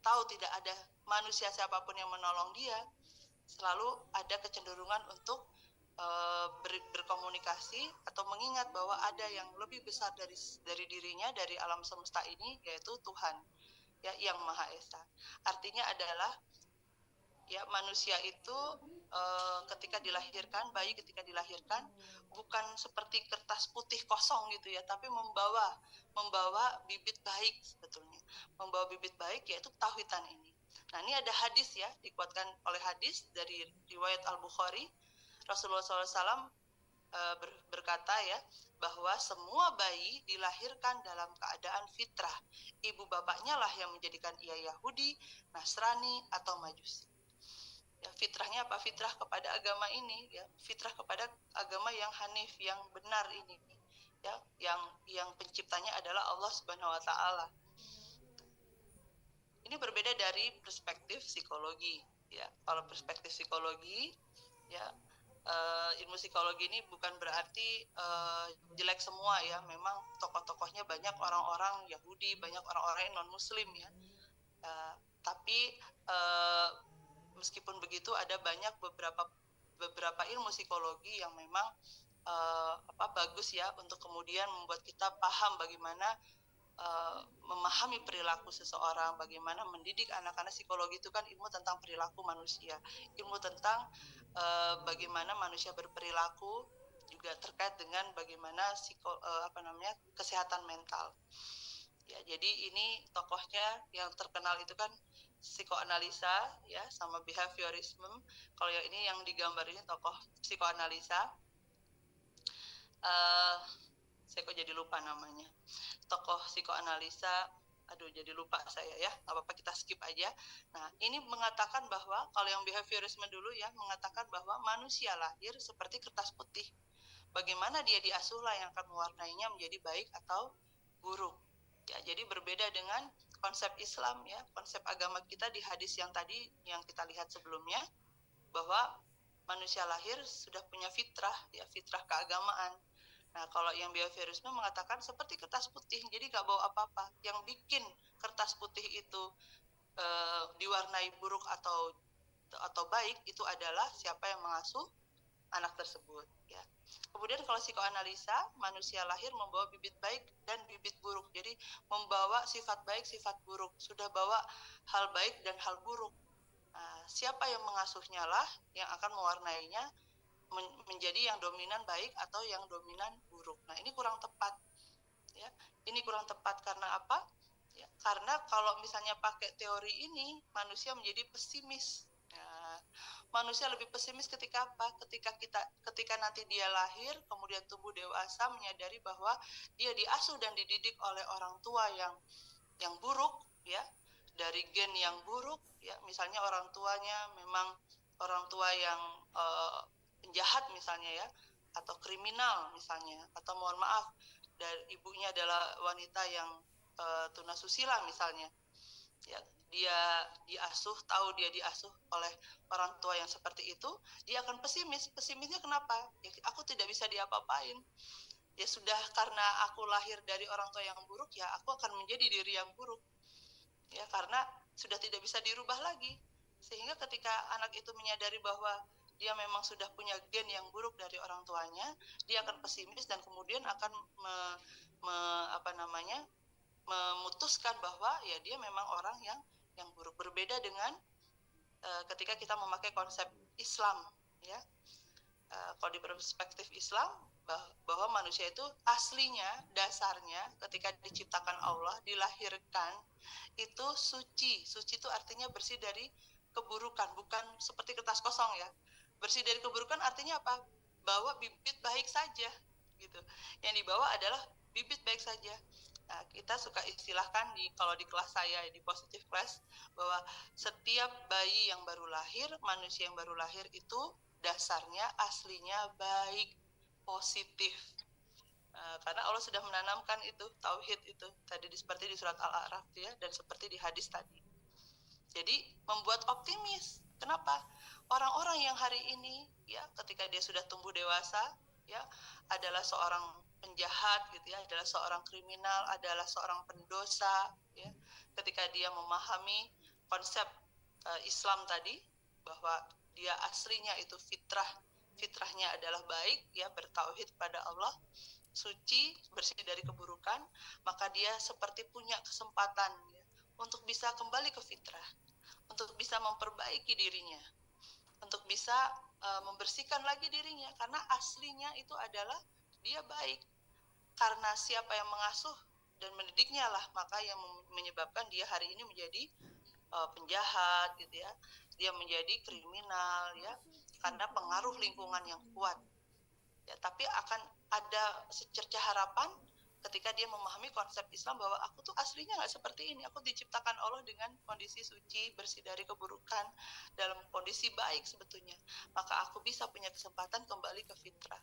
tahu tidak ada manusia siapapun yang menolong dia, selalu ada kecenderungan untuk berkomunikasi atau mengingat bahwa ada yang lebih besar dari dirinya, dari alam semesta ini, yaitu Tuhan, ya, yang Maha Esa. Artinya adalah, ya, manusia itu ketika dilahirkan, bayi ketika dilahirkan bukan seperti kertas putih kosong gitu ya, tapi membawa bibit baik sebetulnya, membawa bibit baik, yaitu tauhidan ini. Nah, ini ada hadis, ya, dikuatkan oleh hadis dari riwayat Al-Bukhari. Rasulullah SAW berkata, ya, bahwa semua bayi dilahirkan dalam keadaan fitrah. Ibu bapaknya lah yang menjadikan ia Yahudi, Nasrani, atau Majusi. Ya, fitrahnya apa? Fitrah kepada agama ini, ya, fitrah kepada agama yang hanif, yang benar ini, ya, yang penciptanya adalah Allah Subhanahu Wa Taala. Ini berbeda dari perspektif psikologi, ya. Kalau perspektif psikologi, ya, ilmu psikologi ini bukan berarti jelek semua, ya. Memang tokoh-tokohnya banyak orang-orang Yahudi, banyak orang-orang yang non-Muslim, ya. Tapi meskipun begitu ada banyak beberapa ilmu psikologi yang memang bagus, ya, untuk kemudian membuat kita paham bagaimana memahami perilaku seseorang, bagaimana mendidik anak-anak. Psikologi itu kan ilmu tentang perilaku manusia, ilmu tentang bagaimana manusia berperilaku, juga terkait dengan bagaimana kesehatan mental. Ya, jadi ini tokohnya yang terkenal itu kan psikoanalisa, ya, sama behaviorisme. Kalau yang ini yang digambar ini tokoh psikoanalisa. Saya kok jadi lupa namanya. Tokoh psikoanalisa, aduh jadi lupa saya, ya, nggak apa-apa, kita skip aja. Nah, ini mengatakan bahwa, kalau yang behaviorisme dulu, ya, mengatakan bahwa manusia lahir seperti kertas putih. Bagaimana dia diasuh lah yang akan mewarnainya menjadi baik atau buruk. Ya, jadi berbeda dengan konsep Islam, ya, konsep agama kita di hadis yang tadi yang kita lihat sebelumnya, bahwa manusia lahir sudah punya fitrah, ya, fitrah keagamaan. Nah, kalau yang behaviorisme mengatakan seperti kertas putih, jadi nggak bawa apa-apa. Yang bikin kertas putih itu diwarnai buruk atau baik, itu adalah siapa yang mengasuh anak tersebut, ya. Kemudian kalau psikoanalisa, manusia lahir membawa bibit baik dan bibit buruk. Jadi membawa sifat baik, sifat buruk. Sudah bawa hal baik dan hal buruk. Nah, siapa yang mengasuhnya lah yang akan mewarnainya menjadi yang dominan baik atau yang dominan buruk. Nah, ini kurang tepat, ya. Ini kurang tepat karena apa? Ya, karena kalau misalnya pakai teori ini, manusia menjadi pesimis. Nah, manusia lebih pesimis ketika apa? Ketika nanti dia lahir, kemudian tumbuh dewasa, menyadari bahwa dia diasuh dan dididik oleh orang tua yang buruk, ya, dari gen yang buruk, ya. Misalnya orang tuanya memang orang tua yang penjahat misalnya, ya, atau kriminal misalnya, atau mohon maaf, dari ibunya adalah wanita yang tunasusila misalnya, ya. Dia tahu dia diasuh oleh orang tua yang seperti itu, dia akan pesimis. Pesimisnya kenapa? Ya, aku tidak bisa diapa-apain. Ya sudah, karena aku lahir dari orang tua yang buruk, ya aku akan menjadi diri yang buruk, ya, karena sudah tidak bisa dirubah lagi. Sehingga ketika anak itu menyadari bahwa dia memang sudah punya gen yang buruk dari orang tuanya, dia akan pesimis dan kemudian akan memutuskan bahwa, ya, dia memang orang yang buruk. Berbeda dengan ketika kita memakai konsep Islam, ya. Kalau di perspektif Islam, bahwa manusia itu aslinya, dasarnya, ketika diciptakan Allah, dilahirkan, itu suci. Suci itu artinya bersih dari keburukan, bukan seperti kertas kosong, ya. Bersih dari keburukan artinya apa? Bawa bibit baik saja, gitu. Yang dibawa adalah bibit baik saja. Nah, kita suka istilahkan kalau di kelas saya, di positive class, bahwa setiap bayi yang baru lahir, manusia yang baru lahir itu dasarnya, aslinya baik, positif. Karena Allah sudah menanamkan itu tauhid itu tadi seperti di surat Al-A'raf ya, dan seperti di hadis tadi. Jadi membuat optimis. Kenapa? Orang-orang yang hari ini ya ketika dia sudah tumbuh dewasa ya adalah seorang penjahat gitu ya, adalah seorang kriminal, adalah seorang pendosa ya. Ketika dia memahami konsep Islam tadi bahwa dia aslinya itu fitrahnya adalah baik ya, bertauhid pada Allah, suci, bersih dari keburukan, maka dia seperti punya kesempatan ya, untuk bisa kembali ke fitrah, untuk bisa memperbaiki dirinya, untuk bisa membersihkan lagi dirinya, karena aslinya itu adalah dia baik. Karena siapa yang mengasuh dan mendidiknya lah, maka yang menyebabkan dia hari ini menjadi penjahat gitu ya, dia menjadi kriminal ya, karena pengaruh lingkungan yang kuat ya. Tapi akan ada secercah harapan ketika dia memahami konsep Islam bahwa aku tuh aslinya nggak seperti ini, aku diciptakan Allah dengan kondisi suci, bersih dari keburukan, dalam kondisi baik sebetulnya, maka aku bisa punya kesempatan kembali ke fitrah.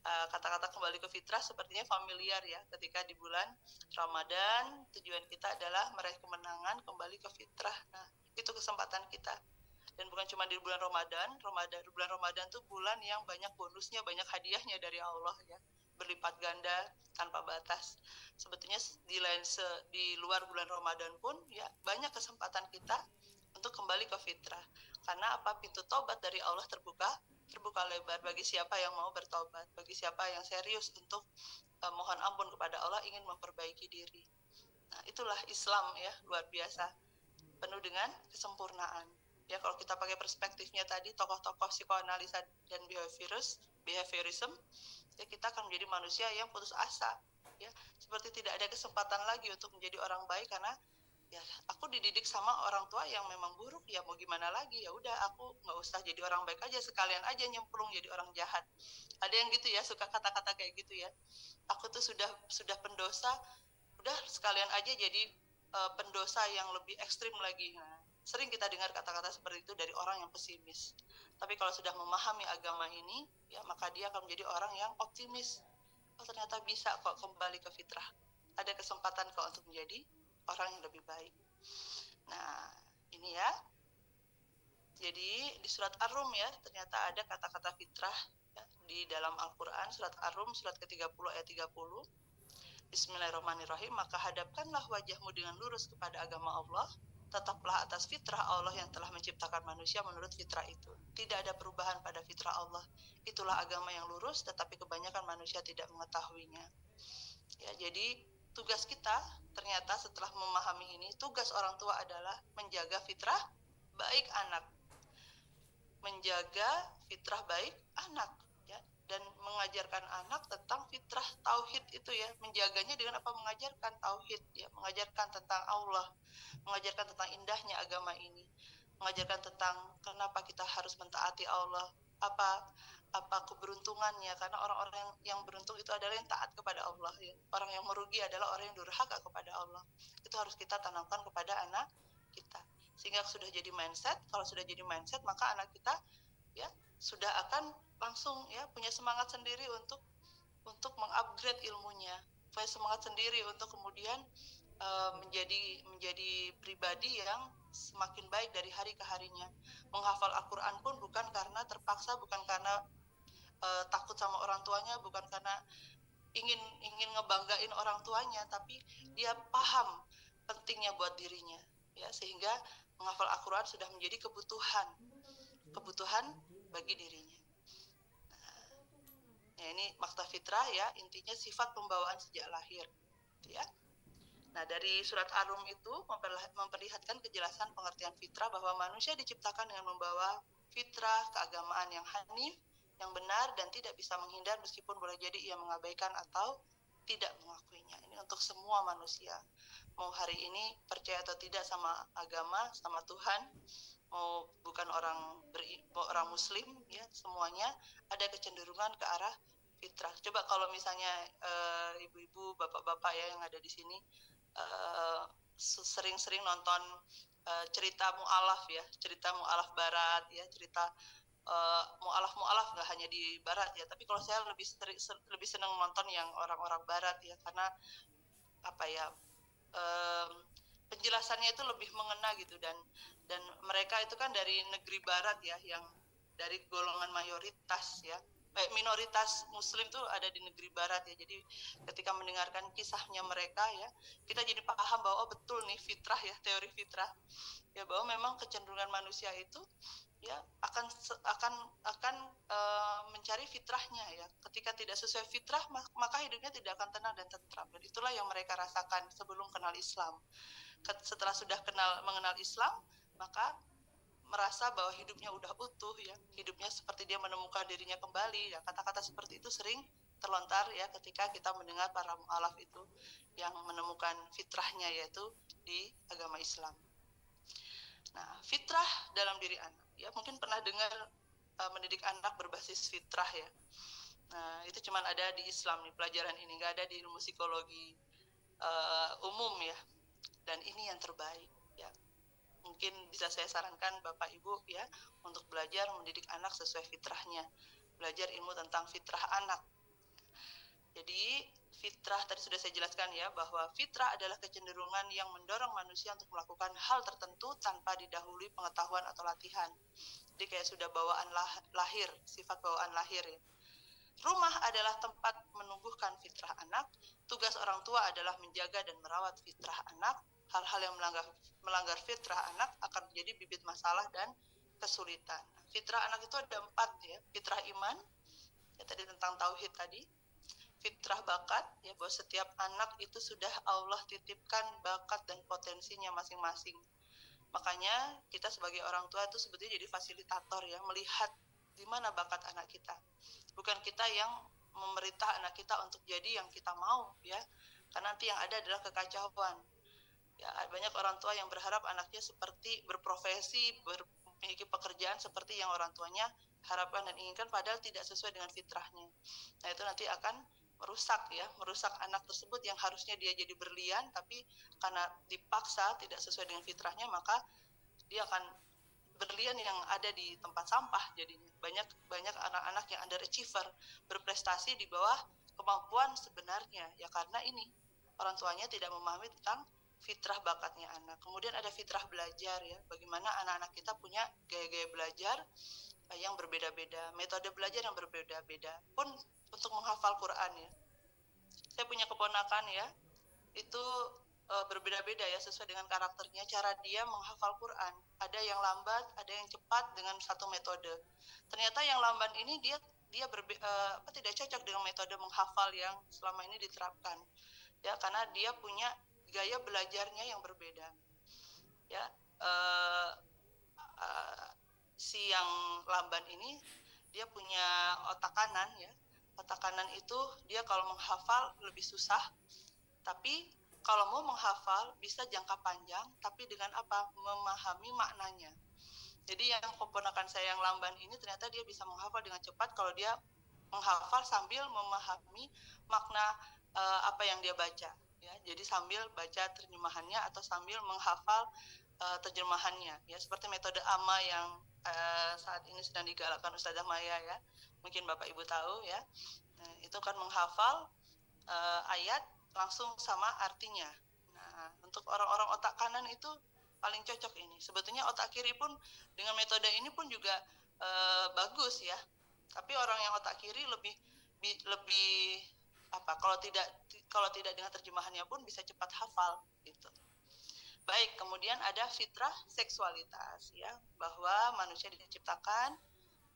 Kata-kata kembali ke fitrah sepertinya familiar ya, ketika di bulan Ramadan tujuan kita adalah meraih kemenangan kembali ke fitrah. Nah, itu kesempatan kita. Dan bukan cuma di bulan Ramadan, bulan Ramadan tuh bulan yang banyak bonusnya, banyak hadiahnya dari Allah ya, berlipat ganda tanpa batas. Sebetulnya di luar bulan Ramadan pun ya banyak kesempatan kita untuk kembali ke fitrah. Karena apa? Pintu tobat dari Allah terbuka lebar bagi siapa yang mau bertobat, bagi siapa yang serius untuk mohon ampun kepada Allah, ingin memperbaiki diri. Nah, itulah Islam ya, luar biasa, penuh dengan kesempurnaan. Ya, kalau kita pakai perspektifnya tadi, tokoh-tokoh psikoanalisa dan behaviorism, ya kita akan menjadi manusia yang putus asa. Ya, seperti tidak ada kesempatan lagi untuk menjadi orang baik karena ya aku dididik sama orang tua yang memang buruk, ya mau gimana lagi, ya udah aku nggak usah jadi orang baik aja, sekalian aja nyemplung jadi orang jahat. Ada yang gitu ya, suka kata-kata kayak gitu ya, aku tuh sudah pendosa, udah sekalian aja jadi pendosa yang lebih ekstrim lagi. Nah, sering kita dengar kata-kata seperti itu dari orang yang pesimis. Tapi kalau sudah memahami agama ini ya, maka dia akan menjadi orang yang optimis. Oh, ternyata bisa kok kembali ke fitrah, ada kesempatan kok untuk menjadi orang yang lebih baik. Nah, ini ya. Jadi di surat Ar-Rum ya, ternyata ada kata-kata fitrah ya, di dalam Al-Quran, surat Ar-Rum, surat ke-30 ayat 30. Bismillahirrahmanirrahim, maka hadapkanlah wajahmu dengan lurus kepada agama Allah, tetaplah atas fitrah Allah yang telah menciptakan manusia menurut fitrah itu. Tidak ada perubahan pada fitrah Allah. Itulah agama yang lurus, tetapi kebanyakan manusia tidak mengetahuinya. Ya, jadi tugas kita ternyata setelah memahami ini, tugas orang tua adalah menjaga fitrah baik anak, menjaga fitrah baik anak ya, dan mengajarkan anak tentang fitrah tauhid itu ya, menjaganya dengan apa? Mengajarkan tauhid ya, mengajarkan tentang Allah, mengajarkan tentang indahnya agama ini, mengajarkan tentang kenapa kita harus mentaati Allah, apa keberuntungannya, karena orang-orang yang beruntung itu adalah yang taat kepada Allah ya. Orang yang merugi adalah orang yang durhaka kepada Allah. Itu harus kita tanamkan kepada anak kita, sehingga sudah jadi mindset. Kalau sudah jadi mindset, maka anak kita ya sudah akan langsung ya punya semangat sendiri untuk mengupgrade ilmunya, punya semangat sendiri untuk kemudian menjadi pribadi yang semakin baik dari hari ke harinya. Menghafal Al-Quran pun bukan karena terpaksa, bukan karena takut sama orang tuanya, bukan karena ingin ngebanggain orang tuanya, tapi dia paham pentingnya buat dirinya ya, sehingga menghafal Al-Quran sudah menjadi kebutuhan bagi dirinya. Nah, ini makta fitrah ya, intinya sifat pembawaan sejak lahir ya. Nah, dari surat Ar-Rum itu memperlihatkan kejelasan pengertian fitrah, bahwa manusia diciptakan dengan membawa fitrah keagamaan yang hanif, yang benar, dan tidak bisa menghindar meskipun boleh jadi ia mengabaikan atau tidak mengakuinya. Ini untuk semua manusia, mau hari ini percaya atau tidak sama agama, sama Tuhan, mau bukan orang muslim ya, semuanya ada kecenderungan ke arah fitrah. Coba kalau misalnya ibu-ibu, bapak-bapak ya yang ada di sini sering-sering nonton cerita mu'alaf ya, cerita mu'alaf barat ya, cerita mualaf nggak hanya di barat ya, tapi kalau saya lebih senang nonton yang orang-orang barat ya, karena apa ya, penjelasannya itu lebih mengena gitu, dan mereka itu kan dari negeri barat ya, yang dari golongan mayoritas ya, minoritas muslim tuh ada di negeri barat ya. Jadi ketika mendengarkan kisahnya mereka ya, kita jadi paham bahwa oh betul nih fitrah ya, teori fitrah ya, bahwa memang kecenderungan manusia itu ya akan mencari fitrahnya ya. Ketika tidak sesuai fitrah, maka hidupnya tidak akan tenang dan tentram. Dan itulah yang mereka rasakan sebelum kenal Islam. Setelah sudah mengenal Islam, maka merasa bahwa hidupnya udah utuh ya, hidupnya seperti dia menemukan dirinya kembali ya. Kata-kata seperti itu sering terlontar ya ketika kita mendengar para mu'alaf itu yang menemukan fitrahnya, yaitu di agama Islam. Nah, fitrah dalam diri anak ya, mungkin pernah dengar mendidik anak berbasis fitrah ya. Nah, itu cuma ada di Islam nih pelajaran ini, nggak ada di ilmu psikologi umum ya. Dan ini yang terbaik ya. Mungkin bisa saya sarankan Bapak Ibu ya untuk belajar mendidik anak sesuai fitrahnya, belajar ilmu tentang fitrah anak. Jadi fitrah tadi sudah saya jelaskan ya, bahwa fitrah adalah kecenderungan yang mendorong manusia untuk melakukan hal tertentu tanpa didahului pengetahuan atau latihan. Jadi kayak sudah bawaan lahir, sifat bawaan lahir ya. Rumah adalah tempat menumbuhkan fitrah anak. Tugas orang tua adalah menjaga dan merawat fitrah anak. Hal-hal yang melanggar fitrah anak akan menjadi bibit masalah dan kesulitan. Fitrah anak itu ada 4 ya. Fitrah iman, ya tadi tentang tauhid tadi. Fitrah bakat, ya bahwa setiap anak itu sudah Allah titipkan bakat dan potensinya masing-masing. Makanya kita sebagai orang tua itu sebetulnya jadi fasilitator ya, melihat di mana bakat anak kita. Bukan kita yang memerintah anak kita untuk jadi yang kita mau ya, karena nanti yang ada adalah kekacauan. Ya, banyak orang tua yang berharap anaknya seperti berprofesi, memiliki pekerjaan seperti yang orang tuanya harapkan dan inginkan, padahal tidak sesuai dengan fitrahnya. Nah, itu nanti akan merusak anak tersebut yang harusnya dia jadi berlian, tapi karena dipaksa tidak sesuai dengan fitrahnya, maka dia akan berlian yang ada di tempat sampah. Jadi banyak anak-anak yang underachiever, berprestasi di bawah kemampuan sebenarnya ya, karena ini orang tuanya tidak memahami tentang fitrah bakatnya anak. Kemudian ada fitrah belajar ya, bagaimana anak-anak kita punya gaya-gaya belajar yang berbeda-beda, metode belajar yang berbeda-beda pun untuk menghafal Quran ya. Saya punya keponakan ya, itu berbeda-beda ya sesuai dengan karakternya, cara dia menghafal Quran. Ada yang lambat, ada yang cepat dengan satu metode. Ternyata yang lambat ini dia tidak cocok dengan metode menghafal yang selama ini diterapkan ya, karena dia punya gaya belajarnya yang berbeda ya. Si yang lamban ini dia punya otak kanan ya. Otak kanan itu dia kalau menghafal lebih susah, tapi kalau mau menghafal bisa jangka panjang, tapi dengan apa? Memahami maknanya. Jadi yang keponakan saya yang lamban ini ternyata dia bisa menghafal dengan cepat kalau dia menghafal sambil memahami makna apa yang dia baca ya. Jadi sambil baca terjemahannya atau sambil menghafal terjemahannya ya, seperti metode AMA yang saat ini sedang digalakkan Ustazah Maya ya, mungkin Bapak Ibu tahu ya. Nah, itu kan menghafal ayat langsung sama artinya. Nah, untuk orang-orang otak kanan itu paling cocok ini. Sebetulnya otak kiri pun dengan metode ini pun juga bagus ya. Tapi orang yang otak kiri lebih apa? Kalau tidak dengan terjemahannya pun bisa cepat hafal gitu. Baik, kemudian ada fitrah seksualitas ya, bahwa manusia diciptakan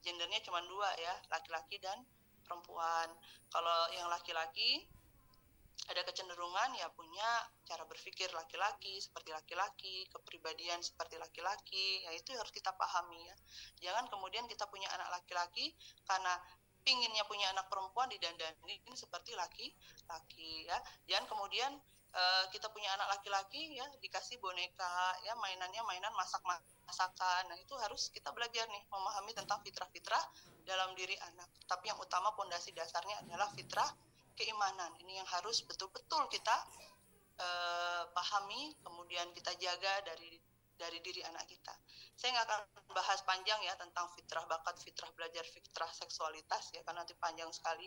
gendernya cuma 2 ya, laki-laki dan perempuan. Kalau yang laki-laki ada kecenderungan ya punya cara berpikir laki-laki, seperti laki-laki, kepribadian seperti laki-laki, ya itu harus kita pahami ya. Jangan kemudian kita punya anak laki-laki karena pinginnya punya anak perempuan didandanin seperti laki-laki ya. Jangan kemudian kita punya anak laki-laki ya dikasih boneka ya, mainannya mainan masakan. Nah, itu harus kita belajar nih memahami tentang fitrah-fitrah dalam diri anak. Tapi yang utama pondasi dasarnya adalah fitrah keimanan. Ini yang harus betul-betul kita pahami, kemudian kita jaga dari diri anak kita. Saya nggak akan bahas panjang ya tentang fitrah bakat, fitrah belajar, fitrah seksualitas ya, karena nanti panjang sekali.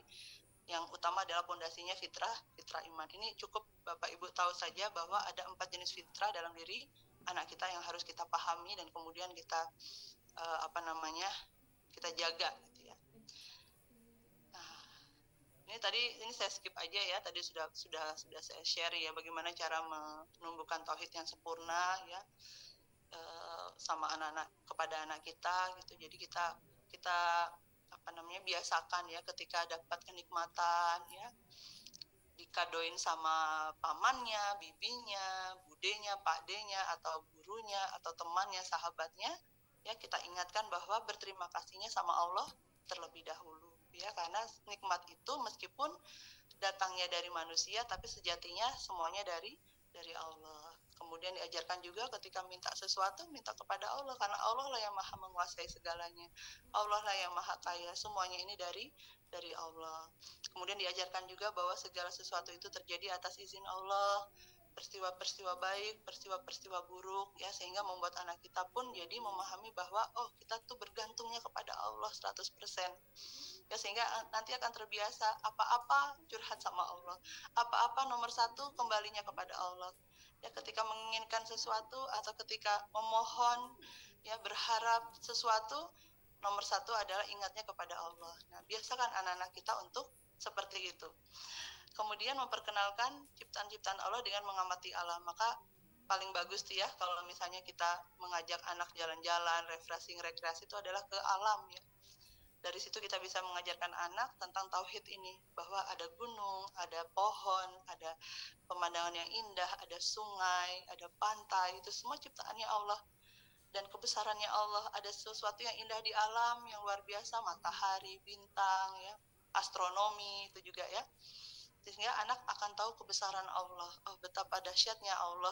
Yang utama adalah pondasinya fitrah iman. Ini cukup Bapak Ibu tahu saja bahwa ada 4 jenis fitrah dalam diri anak kita yang harus kita pahami dan kemudian kita kita jaga gitu ya. Nah, ini saya skip aja ya. Tadi sudah saya share ya bagaimana cara menumbuhkan tauhid yang sempurna ya sama anak-anak, kepada anak kita gitu. Jadi kita biasakan ya ketika dapat kenikmatan ya, dikadoin sama pamannya, bibinya, budenya, pakdenya, atau gurunya, atau temannya, sahabatnya, ya kita ingatkan bahwa berterima kasihnya sama Allah terlebih dahulu, ya, karena nikmat itu meskipun datangnya dari manusia, tapi sejatinya semuanya dari Allah. Kemudian diajarkan juga ketika minta sesuatu, minta kepada Allah, karena Allah lah yang maha menguasai segalanya. Allah lah yang maha kaya, semuanya ini dari Allah. Kemudian diajarkan juga bahwa segala sesuatu itu terjadi atas izin Allah, peristiwa-peristiwa baik, peristiwa-peristiwa buruk, ya, sehingga membuat anak kita pun jadi memahami bahwa kita tuh bergantungnya kepada Allah 100%. Ya, sehingga nanti akan terbiasa apa-apa curhat sama Allah, apa-apa nomor 1 kembalinya kepada Allah. Ya, ketika menginginkan sesuatu atau ketika memohon, ya, berharap sesuatu, nomor 1 adalah ingatnya kepada Allah. Nah, biasakan anak-anak kita untuk seperti itu. Kemudian memperkenalkan ciptaan-ciptaan Allah dengan mengamati alam. Maka paling bagus tuh ya kalau misalnya kita mengajak anak jalan-jalan, refreshing, rekreasi, itu adalah ke alam ya. Dari situ kita bisa mengajarkan anak tentang tauhid ini, bahwa ada gunung, ada pohon, ada pemandangan yang indah, ada sungai, ada pantai, itu semua ciptaannya Allah. Dan kebesarannya Allah, ada sesuatu yang indah di alam yang luar biasa, matahari, bintang, ya, astronomi itu juga ya. Sehingga anak akan tahu kebesaran Allah, betapa dahsyatnya Allah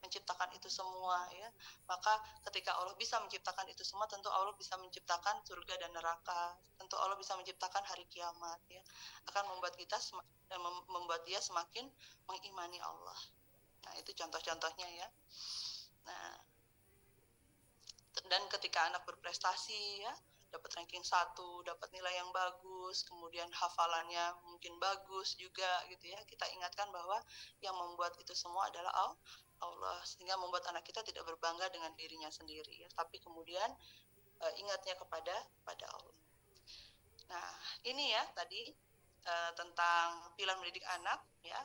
menciptakan itu semua ya. Maka ketika Allah bisa menciptakan itu semua, tentu Allah bisa menciptakan surga dan neraka, tentu Allah bisa menciptakan hari kiamat ya. Akan membuat dia semakin mengimani Allah. Nah, itu contoh-contohnya ya. Nah, dan ketika anak berprestasi ya, dapat ranking 1, dapat nilai yang bagus, kemudian hafalannya mungkin bagus juga gitu ya, kita ingatkan bahwa yang membuat itu semua adalah Allah, sehingga membuat anak kita tidak berbangga dengan dirinya sendiri ya, tapi kemudian ingatnya kepada Allah. Nah, ini ya tadi tentang pilihan mendidik anak ya,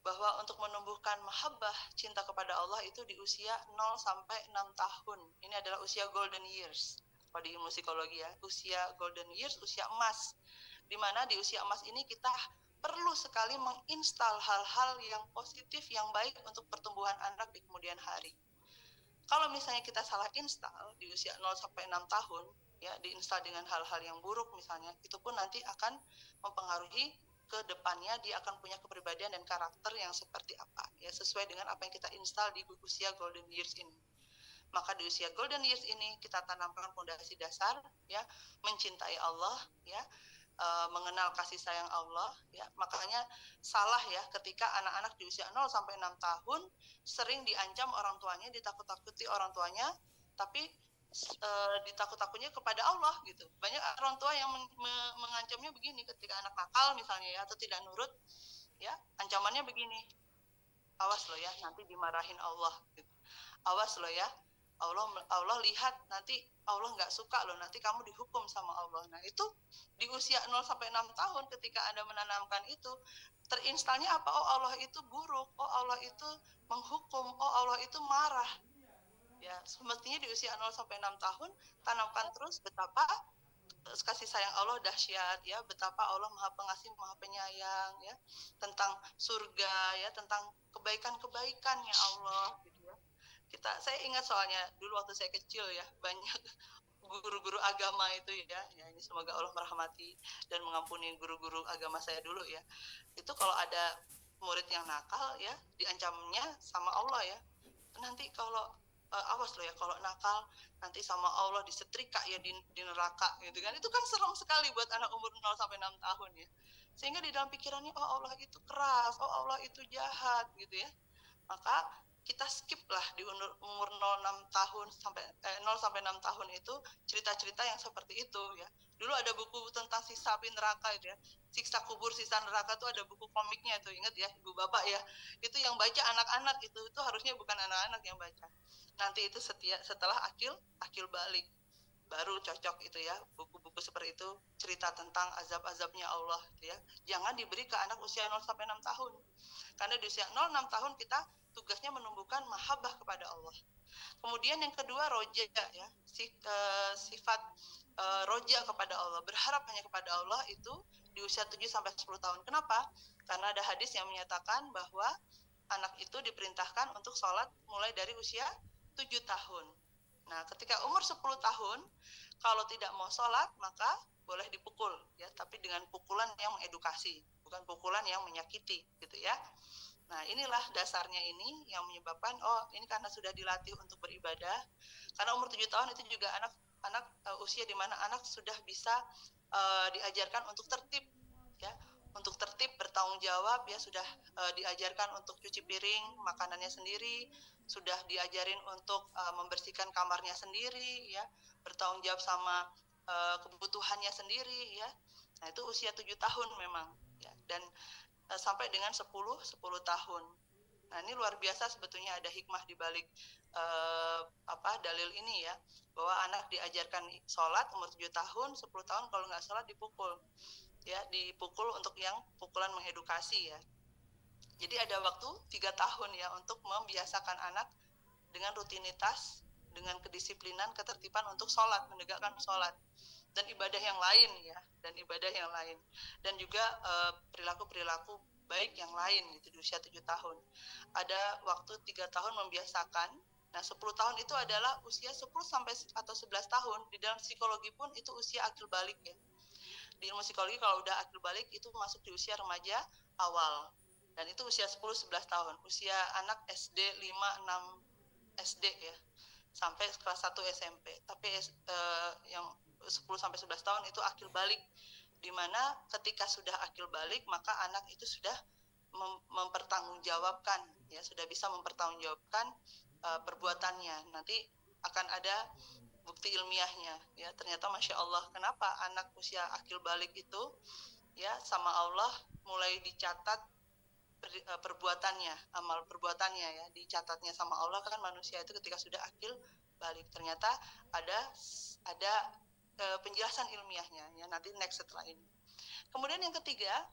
bahwa untuk menumbuhkan mahabbah, cinta kepada Allah itu di usia 0 sampai 6 tahun. Ini adalah usia golden years. Kalau di ilmu psikologi ya, usia golden years, usia emas. Di mana di usia emas ini kita perlu sekali menginstal hal-hal yang positif, yang baik untuk pertumbuhan anak di kemudian hari. Kalau misalnya kita salah install di usia 0 sampai 6 tahun, ya, diinstal dengan hal-hal yang buruk misalnya, itu pun nanti akan mempengaruhi ke depannya dia akan punya kepribadian dan karakter yang seperti apa, ya, sesuai dengan apa yang kita install di usia golden years ini. Maka di usia golden years ini kita tanamkan fondasi dasar ya, mencintai Allah ya, mengenal kasih sayang Allah ya. Makanya salah ya ketika anak-anak di usia 0 sampai 6 tahun sering diancam orang tuanya, ditakut-takuti orang tuanya, tapi ditakut-takutnya kepada Allah gitu. Banyak orang tua yang mengancamnya begini ketika anak nakal misalnya ya, atau tidak nurut ya, ancamannya begini, awas lo ya nanti dimarahin Allah gitu. Awas lo ya, Allah lihat nanti Allah nggak suka loh, nanti kamu dihukum sama Allah. Nah, itu di usia 0 sampai 6 tahun ketika Anda menanamkan itu, terinstalnya apa? Oh, Allah itu buruk, oh Allah itu menghukum, oh Allah itu marah. Ya, semestinya di usia 0 sampai 6 tahun tanamkan terus betapa kasih sayang Allah dahsyat ya, betapa Allah Maha Pengasih, Maha Penyayang ya, tentang surga ya, tentang kebaikan-kebaikannya Allah gitu ya. Saya ingat soalnya dulu waktu saya kecil ya, banyak guru-guru agama itu ya, ini semoga Allah merahmati dan mengampuni guru-guru agama saya dulu ya. Itu kalau ada murid yang nakal ya, diancamnya sama Allah ya. Nanti kalau awas lo ya kalau nakal nanti sama Allah disetrika ya di neraka gitu kan. Itu kan serem sekali buat anak umur 0 sampai 6 tahun ya. Sehingga di dalam pikirannya, oh Allah itu keras, oh Allah itu jahat gitu ya. Maka kita skip lah di umur 0 sampai 6 tahun itu cerita-cerita yang seperti itu ya. Dulu ada buku tentang siksa api neraka itu ya, siksa kubur, siksa neraka tuh ada buku komiknya tuh, ingat ya ibu bapak ya, itu yang baca anak-anak, itu harusnya bukan anak-anak yang baca. Nanti itu setelah akil balik baru cocok itu ya, buku-buku seperti itu cerita tentang azab-azabnya Allah gitu ya. Jangan diberi ke anak usia 0 sampai 6 tahun. Karena di usia 0-6 tahun kita tugasnya menumbuhkan mahabbah kepada Allah. Kemudian yang kedua roja ya, sifat roja kepada Allah, berharap hanya kepada Allah itu di usia 7 sampai 10 tahun. Kenapa? Karena ada hadis yang menyatakan bahwa anak itu diperintahkan untuk sholat mulai dari usia 7 tahun. Nah, ketika umur 10 tahun, kalau tidak mau sholat, maka boleh dipukul, ya, tapi dengan pukulan yang mengedukasi, bukan pukulan yang menyakiti, gitu ya. Nah, inilah dasarnya ini yang menyebabkan, oh, ini karena sudah dilatih untuk beribadah, karena umur 7 tahun itu juga anak usia di mana anak sudah bisa diajarkan untuk tertib, ya, untuk tertib, bertanggung jawab, ya, sudah diajarkan untuk cuci piring, makanannya sendiri, sudah diajarin untuk membersihkan kamarnya sendiri, ya, bertanggung jawab sama kebutuhannya sendiri, ya. Nah, itu usia 7 tahun memang, ya, dan sampai dengan 10 tahun. Nah, ini luar biasa sebetulnya, ada hikmah di balik dalil ini ya, bahwa anak diajarkan sholat umur 7 tahun, 10 tahun kalau nggak sholat dipukul. Ya, dipukul untuk yang pukulan mengedukasi ya. Jadi ada waktu 3 tahun ya untuk membiasakan anak dengan rutinitas, dengan kedisiplinan, ketertiban untuk sholat, menegakkan sholat, dan ibadah yang lain ya, dan juga perilaku-perilaku baik yang lain gitu di usia 7 tahun. Ada waktu 3 tahun membiasakan. Nah, 10 tahun itu adalah usia 10 sampai atau 11 tahun. Di dalam psikologi pun itu usia akil balik ya. Di ilmu psikologi kalau udah akil balik itu masuk di usia remaja awal. Dan itu usia 10-11 tahun. Usia anak SD 5-6 SD ya. Sampai kelas 1 SMP. Tapi yang 10-11 tahun itu akil balik. Dimana ketika sudah akil balik, maka anak itu sudah mempertanggungjawabkan, ya, sudah bisa mempertanggungjawabkan perbuatannya. Nanti akan ada bukti ilmiahnya, ya. Ternyata Masya Allah, kenapa anak usia akil balik itu, ya, sama Allah mulai dicatat perbuatannya, amal perbuatannya, ya, dicatatnya sama Allah kan manusia itu ketika sudah akil balik. Ternyata ada penjelasan ilmiahnya, ya, nanti next setelah ini. Kemudian yang ketiga,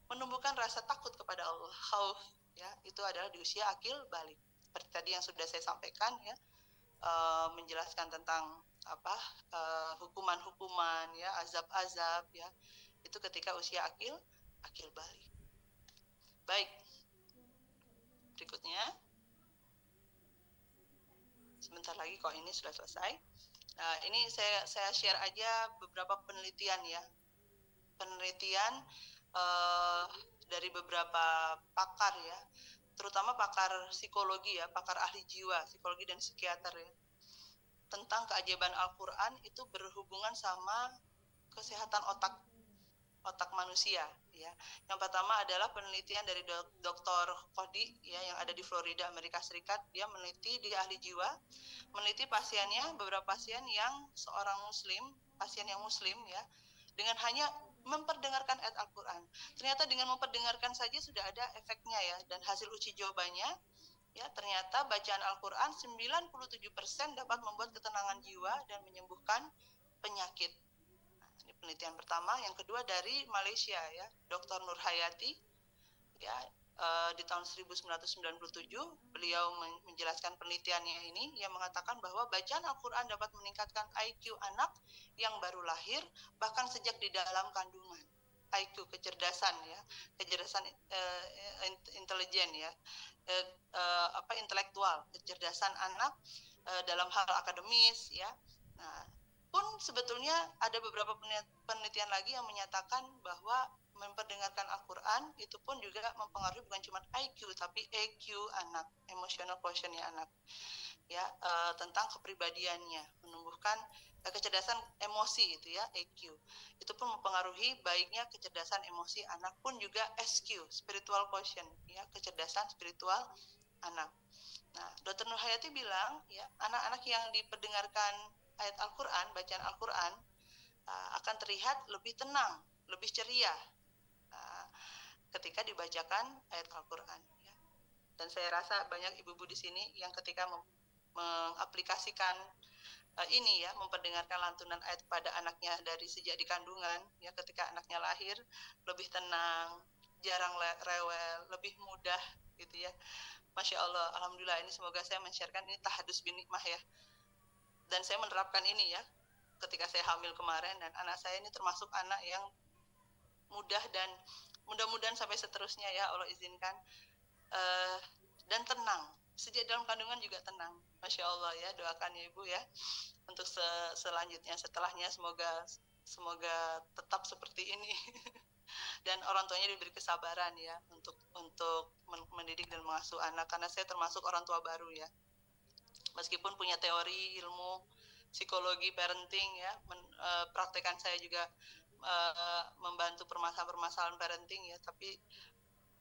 menumbuhkan rasa takut kepada Allah, khauf, ya, itu adalah di usia akil balik. Seperti tadi yang sudah saya sampaikan ya, menjelaskan tentang hukuman-hukuman, ya, azab-azab, ya, itu ketika usia akil balik. Baik, berikutnya, sebentar lagi kok ini sudah selesai. Nah, ini saya share aja beberapa penelitian ya, dari beberapa pakar ya, terutama pakar psikologi ya, pakar ahli jiwa, psikologi dan psikiater ya, tentang keajaiban Al-Quran itu berhubungan sama kesehatan otak manusia ya. Yang pertama adalah penelitian dari Dr. Cody ya, yang ada di Florida, Amerika Serikat. Dia meneliti di ahli jiwa, meneliti pasiennya, beberapa pasien yang seorang muslim, pasien yang muslim ya, dengan hanya memperdengarkan ayat Al-Quran. Ternyata dengan memperdengarkan saja sudah ada efeknya ya, dan hasil uji jawabannya ya, ternyata bacaan Al-Quran 97% dapat membuat ketenangan jiwa dan menyembuhkan penyakit. Nah, ini penelitian pertama. Yang kedua dari Malaysia ya, Dr. Nur Hayati ya, di tahun 1997 beliau menjelaskan penelitiannya ini, yang mengatakan bahwa bacaan Al-Quran dapat meningkatkan IQ anak yang baru lahir bahkan sejak di dalam kandungan. IQ, kecerdasan ya, kecerdasan intelijen ya, intelektual, kecerdasan anak dalam hal akademis ya. Nah, pun sebetulnya ada beberapa penelitian lagi yang menyatakan bahwa memperdengarkan Al-Quran itu pun juga mempengaruhi bukan cuma IQ tapi EQ anak, emotional quotient anak ya, tentang kepribadiannya, menumbuhkan kecerdasan emosi itu ya, EQ itu pun mempengaruhi baiknya kecerdasan emosi anak. Pun juga SQ, spiritual quotient ya, kecerdasan spiritual anak. Nah, Dr. Nur Hayati bilang, ya, anak-anak yang diperdengarkan ayat Al-Quran, bacaan Al-Quran, akan terlihat lebih tenang, lebih ceria ketika dibacakan ayat Al-Quran. Ya. Dan saya rasa banyak ibu-ibu di sini yang ketika mengaplikasikan ini ya, memperdengarkan lantunan ayat pada anaknya dari sejak di kandungan, ya, ketika anaknya lahir lebih tenang, jarang rewel, lebih mudah gitu ya. Masya Allah, alhamdulillah, ini semoga saya men-sharekan ini tahadus bin nikmah ya. Dan saya menerapkan ini ya ketika saya hamil kemarin, dan anak saya ini termasuk anak yang mudah dan mudah-mudahan sampai seterusnya ya Allah izinkan, dan tenang. Sejak dalam kandungan juga tenang. Masya Allah ya, doakan ya Ibu ya untuk selanjutnya setelahnya, semoga tetap seperti ini. Dan orang tuanya diberi kesabaran ya untuk mendidik dan mengasuh anak, karena saya termasuk orang tua baru ya. Meskipun punya teori ilmu psikologi parenting ya, praktekan saya juga membantu permasalahan parenting ya, tapi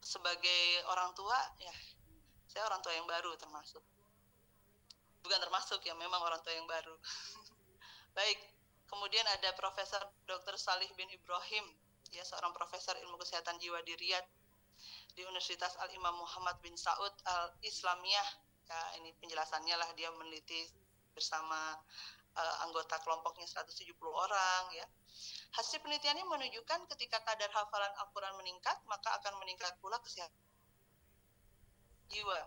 sebagai orang tua ya, saya orang tua yang baru ya, memang orang tua yang baru. Baik, kemudian ada Profesor Dr. Salih bin Ibrahim, ya, seorang profesor ilmu kesehatan jiwa di Riyadh di Universitas Al-Imam Muhammad bin Saud Al-Islamiyah. Ya, ini penjelasannya lah, dia meneliti bersama anggota kelompoknya 170 orang ya. Hasil penelitiannya menunjukkan ketika kadar hafalan Al-Quran meningkat, maka akan meningkat pula kesehatan jiwa.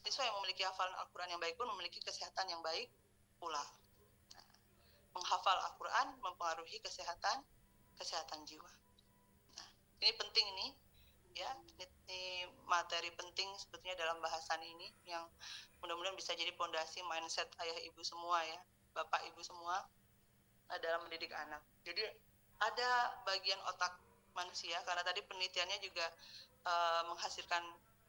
Siswa yang memiliki hafalan Al-Quran yang baik pun memiliki kesehatan yang baik pula. Menghafal Al-Quran mempengaruhi kesehatan jiwa. Nah, ini penting nih ya, ini materi penting sebetulnya dalam bahasan ini yang mudah-mudahan bisa jadi fondasi mindset ayah ibu semua ya, bapak ibu semua dalam mendidik anak. Jadi ada bagian otak manusia, karena tadi penelitiannya juga menghasilkan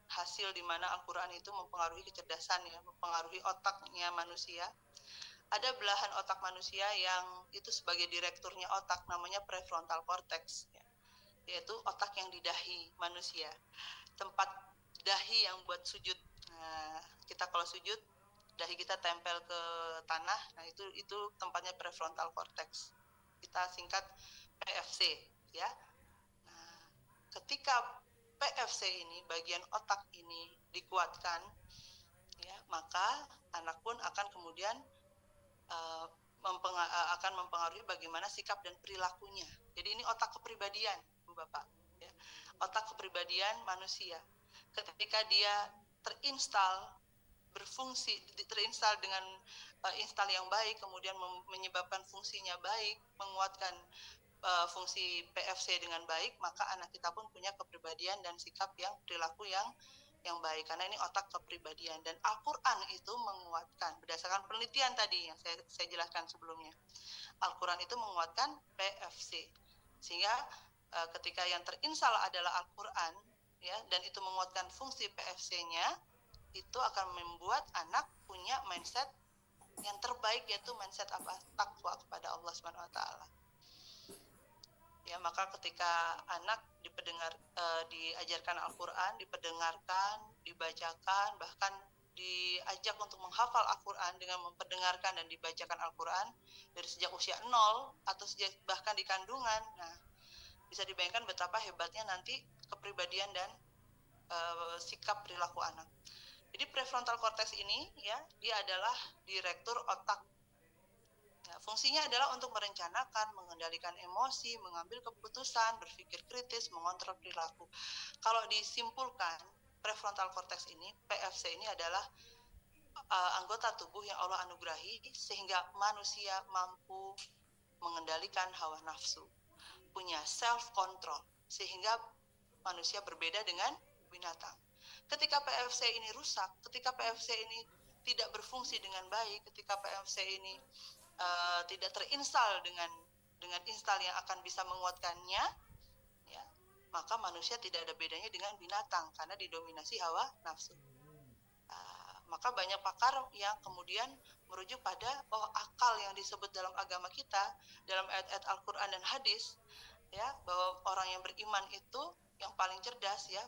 hasil di mana Al-Quran itu mempengaruhi kecerdasan ya, mempengaruhi otaknya manusia. Ada belahan otak manusia yang itu sebagai direkturnya otak, namanya prefrontal cortex ya, yaitu otak yang di dahi manusia, tempat dahi yang buat sujud. Nah, kita kalau sujud dahi kita tempel ke tanah, nah itu tempatnya prefrontal cortex, kita singkat PFC ya. Nah, ketika PFC ini, bagian otak ini dikuatkan ya, maka anak pun akan kemudian akan mempengaruhi bagaimana sikap dan perilakunya. Jadi ini otak kepribadian, Bu Bapak ya. Otak kepribadian manusia ketika dia terinstall dengan install yang baik, kemudian menyebabkan fungsinya baik, menguatkan fungsi PFC dengan baik, maka anak kita pun punya kepribadian dan sikap yang perilaku yang baik, karena ini otak kepribadian. Dan Al-Quran itu menguatkan, berdasarkan penelitian tadi yang saya jelaskan sebelumnya, Al-Quran itu menguatkan PFC, sehingga ketika yang terinstall adalah Al-Quran ya, dan itu menguatkan fungsi PFC-nya, itu akan membuat anak punya mindset yang terbaik, yaitu mindset apa? Takwa kepada Allah Subhanahu wa taala. Ya, maka ketika anak diajarkan Al-Quran, diperdengarkan, dibacakan, bahkan diajak untuk menghafal Al-Quran dengan memperdengarkan dan dibacakan Al-Quran dari sejak usia 0 atau bahkan di kandungan, nah bisa dibayangkan betapa hebatnya nanti kepribadian dan sikap perilaku anak. Jadi prefrontal cortex ini ya, dia adalah direktur otak. Nah, fungsinya adalah untuk merencanakan, mengendalikan emosi, mengambil keputusan, berpikir kritis, mengontrol perilaku. Kalau disimpulkan, prefrontal cortex ini, PFC ini adalah anggota tubuh yang Allah anugerahi sehingga manusia mampu mengendalikan hawa nafsu, punya self control, sehingga manusia berbeda dengan binatang. Ketika PFC ini rusak, ketika PFC ini tidak berfungsi dengan baik, ketika PFC ini tidak terinstall dengan install yang akan bisa menguatkannya ya, maka manusia tidak ada bedanya dengan binatang karena didominasi hawa nafsu. Maka banyak pakar yang kemudian merujuk pada akal yang disebut dalam agama kita, dalam ayat-ayat Al-Quran dan hadis ya, bahwa orang yang beriman itu yang paling cerdas ya,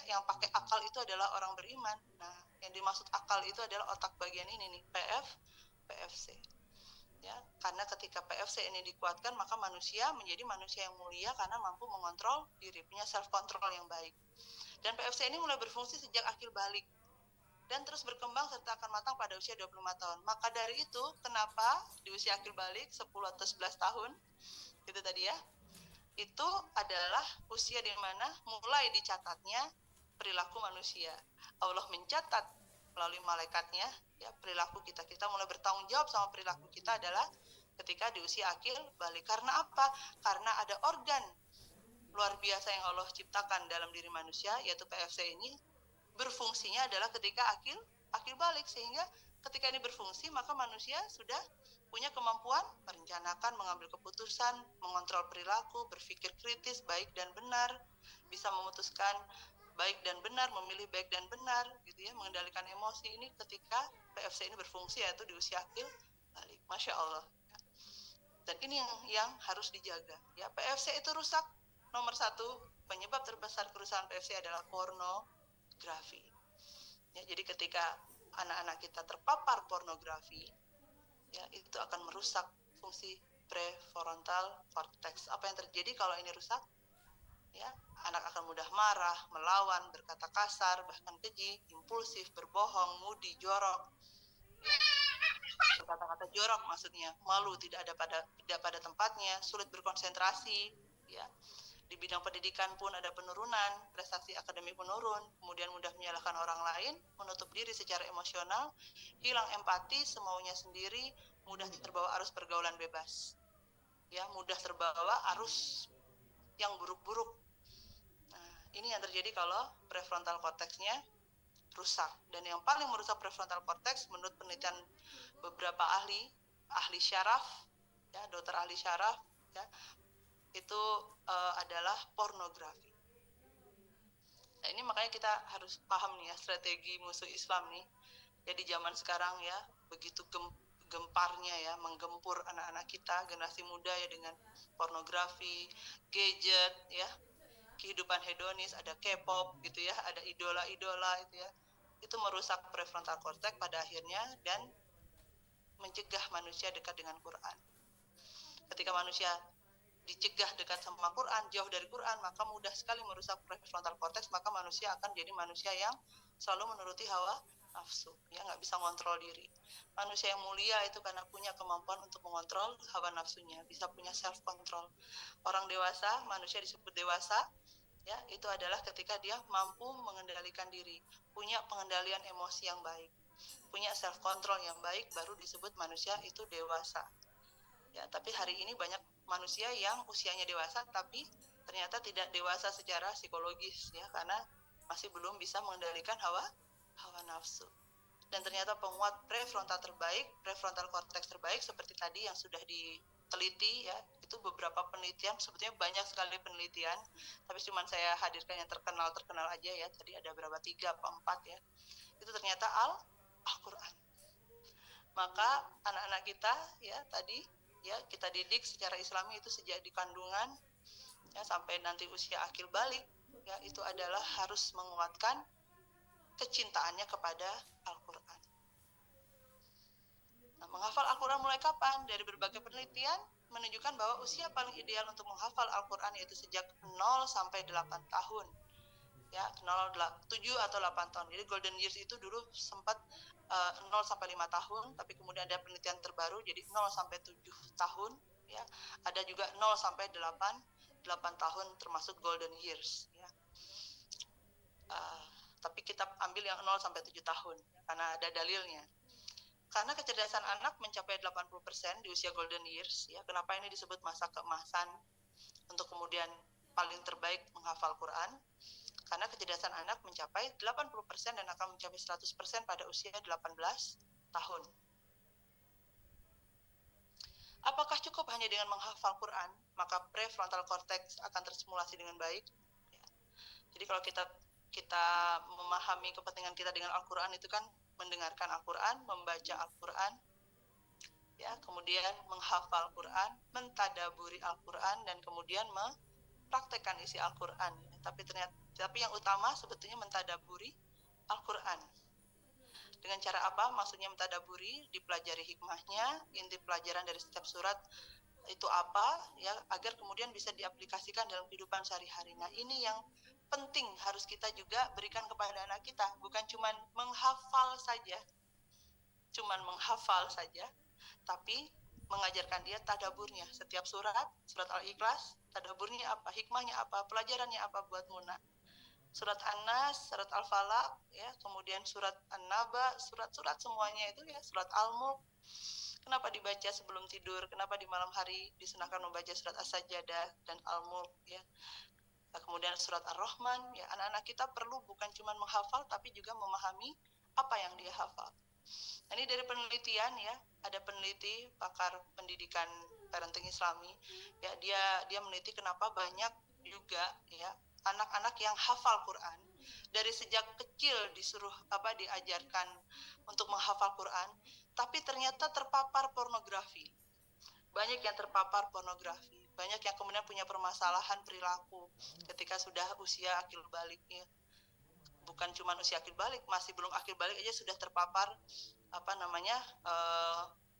yang pakai akal itu adalah orang beriman. Nah, Yang dimaksud akal itu adalah otak bagian ini nih, PFC. Ya, karena ketika PFC ini dikuatkan, maka manusia menjadi manusia yang mulia karena mampu mengontrol diri, punya self control yang baik. Dan PFC ini mulai berfungsi sejak akil balik dan terus berkembang serta akan matang pada usia 25 tahun. Maka dari itu, kenapa di usia akil balik 10 atau 11 tahun, itu tadi ya, itu adalah usia di mana mulai dicatatnya perilaku manusia. Allah mencatat melalui malaikatnya ya perilaku kita mulai bertanggung jawab sama perilaku kita adalah ketika di usia akil balik. Karena apa? Karena ada organ luar biasa yang Allah ciptakan dalam diri manusia, yaitu PFC ini berfungsinya adalah ketika akil balik, sehingga ketika ini berfungsi maka manusia sudah punya kemampuan merencanakan, mengambil keputusan, mengontrol perilaku, berpikir kritis, baik dan benar, bisa memutuskan baik dan benar, memilih baik dan benar, gitu ya, mengendalikan emosi. Ini ketika PFC ini berfungsi, yaitu di usia akil balik. Masya Allah. Dan ini yang harus dijaga. Ya, PFC itu rusak. Nomor 1 penyebab terbesar kerusakan PFC adalah pornografi. Ya, jadi ketika anak-anak kita terpapar pornografi, ya itu akan merusak fungsi prefrontal cortex. Apa yang terjadi kalau ini rusak? Ya, anak akan mudah marah, melawan, berkata kasar, bahkan keji, impulsif, berbohong, mudi, jorok. Ya, berkata-kata jorok maksudnya, malu, tidak pada tempatnya, sulit berkonsentrasi. Ya, di bidang pendidikan pun ada penurunan, prestasi akademik menurun, kemudian mudah menyalahkan orang lain, menutup diri secara emosional, hilang empati, semaunya sendiri, mudah terbawa arus pergaulan bebas. Ya, mudah terbawa arus yang buruk-buruk. Nah, ini yang terjadi kalau prefrontal cortex-nya rusak. Dan yang paling merusak prefrontal cortex menurut penelitian beberapa ahli syaraf, ya, dokter ahli syaraf, ya, itu adalah pornografi. Nah, ini makanya kita harus paham nih ya, strategi musuh Islam nih. Ya di zaman sekarang ya, begitu gemparnya ya, menggempur anak-anak kita, generasi muda ya, dengan pornografi, gadget ya, kehidupan hedonis, ada K-pop gitu ya, ada idola-idola itu ya. Itu merusak prefrontal cortex pada akhirnya dan mencegah manusia dekat dengan Quran. Ketika manusia dicegah dekat sama Quran, jauh dari Quran, maka mudah sekali merusak prefrontal cortex, maka manusia akan jadi manusia yang selalu menuruti hawa nafsu, ya, nggak bisa mengontrol diri. Manusia yang mulia itu karena punya kemampuan untuk mengontrol hawa nafsunya, bisa punya self control. Orang dewasa, manusia disebut dewasa, ya, itu adalah ketika dia mampu mengendalikan diri, punya pengendalian emosi yang baik, punya self control yang baik, baru disebut manusia itu dewasa. Ya, tapi hari ini banyak manusia yang usianya dewasa tapi ternyata tidak dewasa secara psikologis ya, karena masih belum bisa mengendalikan hawa nafsu. Dan ternyata penguat prefrontal cortex terbaik seperti tadi yang sudah diteliti ya, itu beberapa penelitian, sebetulnya banyak sekali penelitian, tapi cuma saya hadirkan yang terkenal aja ya, tadi ada berapa, 3 atau 4 ya. Itu ternyata Al-Quran. Maka anak-anak kita ya tadi ya kita didik secara Islami itu sejak di kandungan ya sampai nanti usia akil balik ya, itu adalah harus menguatkan kecintaannya kepada Al-Quran. Nah, menghafal Al-Quran mulai kapan? Dari berbagai penelitian menunjukkan bahwa usia paling ideal untuk menghafal Al-Quran yaitu sejak 0 sampai 8 tahun. Ya, 7 atau 8 tahun. Jadi golden years itu dulu sempat 0 sampai 5 tahun, tapi kemudian ada penelitian terbaru jadi 0 sampai 7 tahun ya. Ada juga 0 sampai 8 tahun termasuk golden years ya. Tapi kita ambil yang 0 sampai 7 tahun karena ada dalilnya. Karena kecerdasan anak mencapai 80% di usia golden years ya. Kenapa ini disebut masa keemasan untuk kemudian paling terbaik menghafal Quran? Karena kecerdasan anak mencapai 80% dan akan mencapai 100% pada usia 18 tahun. Apakah cukup hanya dengan menghafal Quran, maka prefrontal cortex akan terstimulasi dengan baik? Ya. Jadi kalau kita memahami kepentingan kita dengan Al-Quran itu kan mendengarkan Al-Quran, membaca Al-Quran, ya, kemudian menghafal Quran, mentadaburi Al-Quran, dan kemudian mempraktekkan isi Al-Quran. Ya. Tapi yang utama sebetulnya mentadaburi Al-Quran. Dengan cara apa? Maksudnya mentadaburi, dipelajari hikmahnya, inti pelajaran dari setiap surat itu apa, ya, agar kemudian bisa diaplikasikan dalam kehidupan sehari-hari. Nah, ini yang penting harus kita juga berikan kepada anak kita, bukan cuman menghafal saja, tapi mengajarkan dia tadaburnya. Setiap surat Al-Ikhlas, tadaburnya apa, hikmahnya apa, pelajarannya apa buat Muna. Surat An-Nas, surat Al-Falaq, ya, kemudian surat An-Naba, surat-surat semuanya itu ya, surat Al-Mulk. Kenapa dibaca sebelum tidur? Kenapa di malam hari disunahkan membaca surat As-Sajdah dan Al-Mulk, ya. Nah, kemudian surat Ar-Rahman, ya, anak-anak kita perlu bukan cuma menghafal tapi juga memahami apa yang dia hafal. Nah, ini dari penelitian, ya, ada peneliti pakar pendidikan parenting Islami, ya, dia meneliti kenapa banyak juga, ya, anak-anak yang hafal Quran dari sejak kecil diajarkan untuk menghafal Quran, tapi ternyata terpapar pornografi. Banyak yang terpapar pornografi, banyak yang kemudian punya permasalahan perilaku ketika sudah usia akil baliknya. Bukan cuma usia akil balik, masih belum akil balik aja sudah terpapar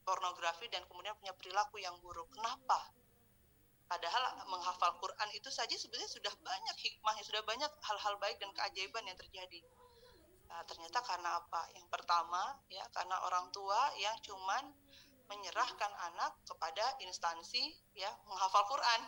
pornografi dan kemudian punya perilaku yang buruk. Kenapa? Padahal menghafal Quran itu saja sebenarnya sudah banyak hikmahnya, sudah banyak hal-hal baik dan keajaiban yang terjadi. Nah, ternyata karena apa? Yang pertama, ya, karena orang tua yang cuman menyerahkan anak kepada instansi, ya, menghafal Quran.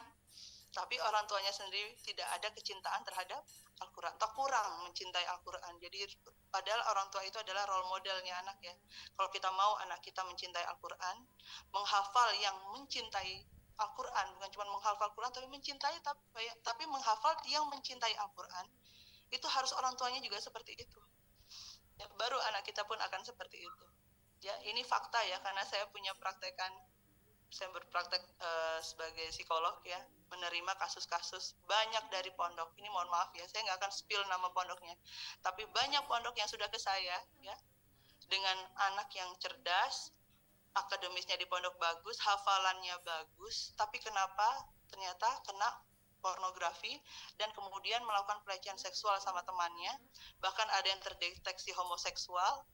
Tapi orang tuanya sendiri tidak ada kecintaan terhadap Al-Quran, atau kurang mencintai Al-Quran. Jadi padahal orang tua itu adalah role modelnya anak, ya. Kalau kita mau anak kita mencintai Al-Quran, menghafal yang mencintai Al-Quran, bukan cuma menghafal Quran tapi mencintai, tapi menghafal yang mencintai Al-Quran, itu harus orang tuanya juga seperti itu, ya, baru anak kita pun akan seperti itu, ya. Ini fakta, ya, karena saya berpraktek sebagai psikolog, ya, menerima kasus-kasus banyak dari pondok. Ini mohon maaf, ya, saya nggak akan spill nama pondoknya, tapi banyak pondok yang sudah ke saya, ya, dengan anak yang cerdas, akademisnya di pondok bagus, hafalannya bagus, tapi kenapa ternyata kena pornografi dan kemudian melakukan pelecehan seksual sama temannya, bahkan ada yang terdeteksi homoseksual,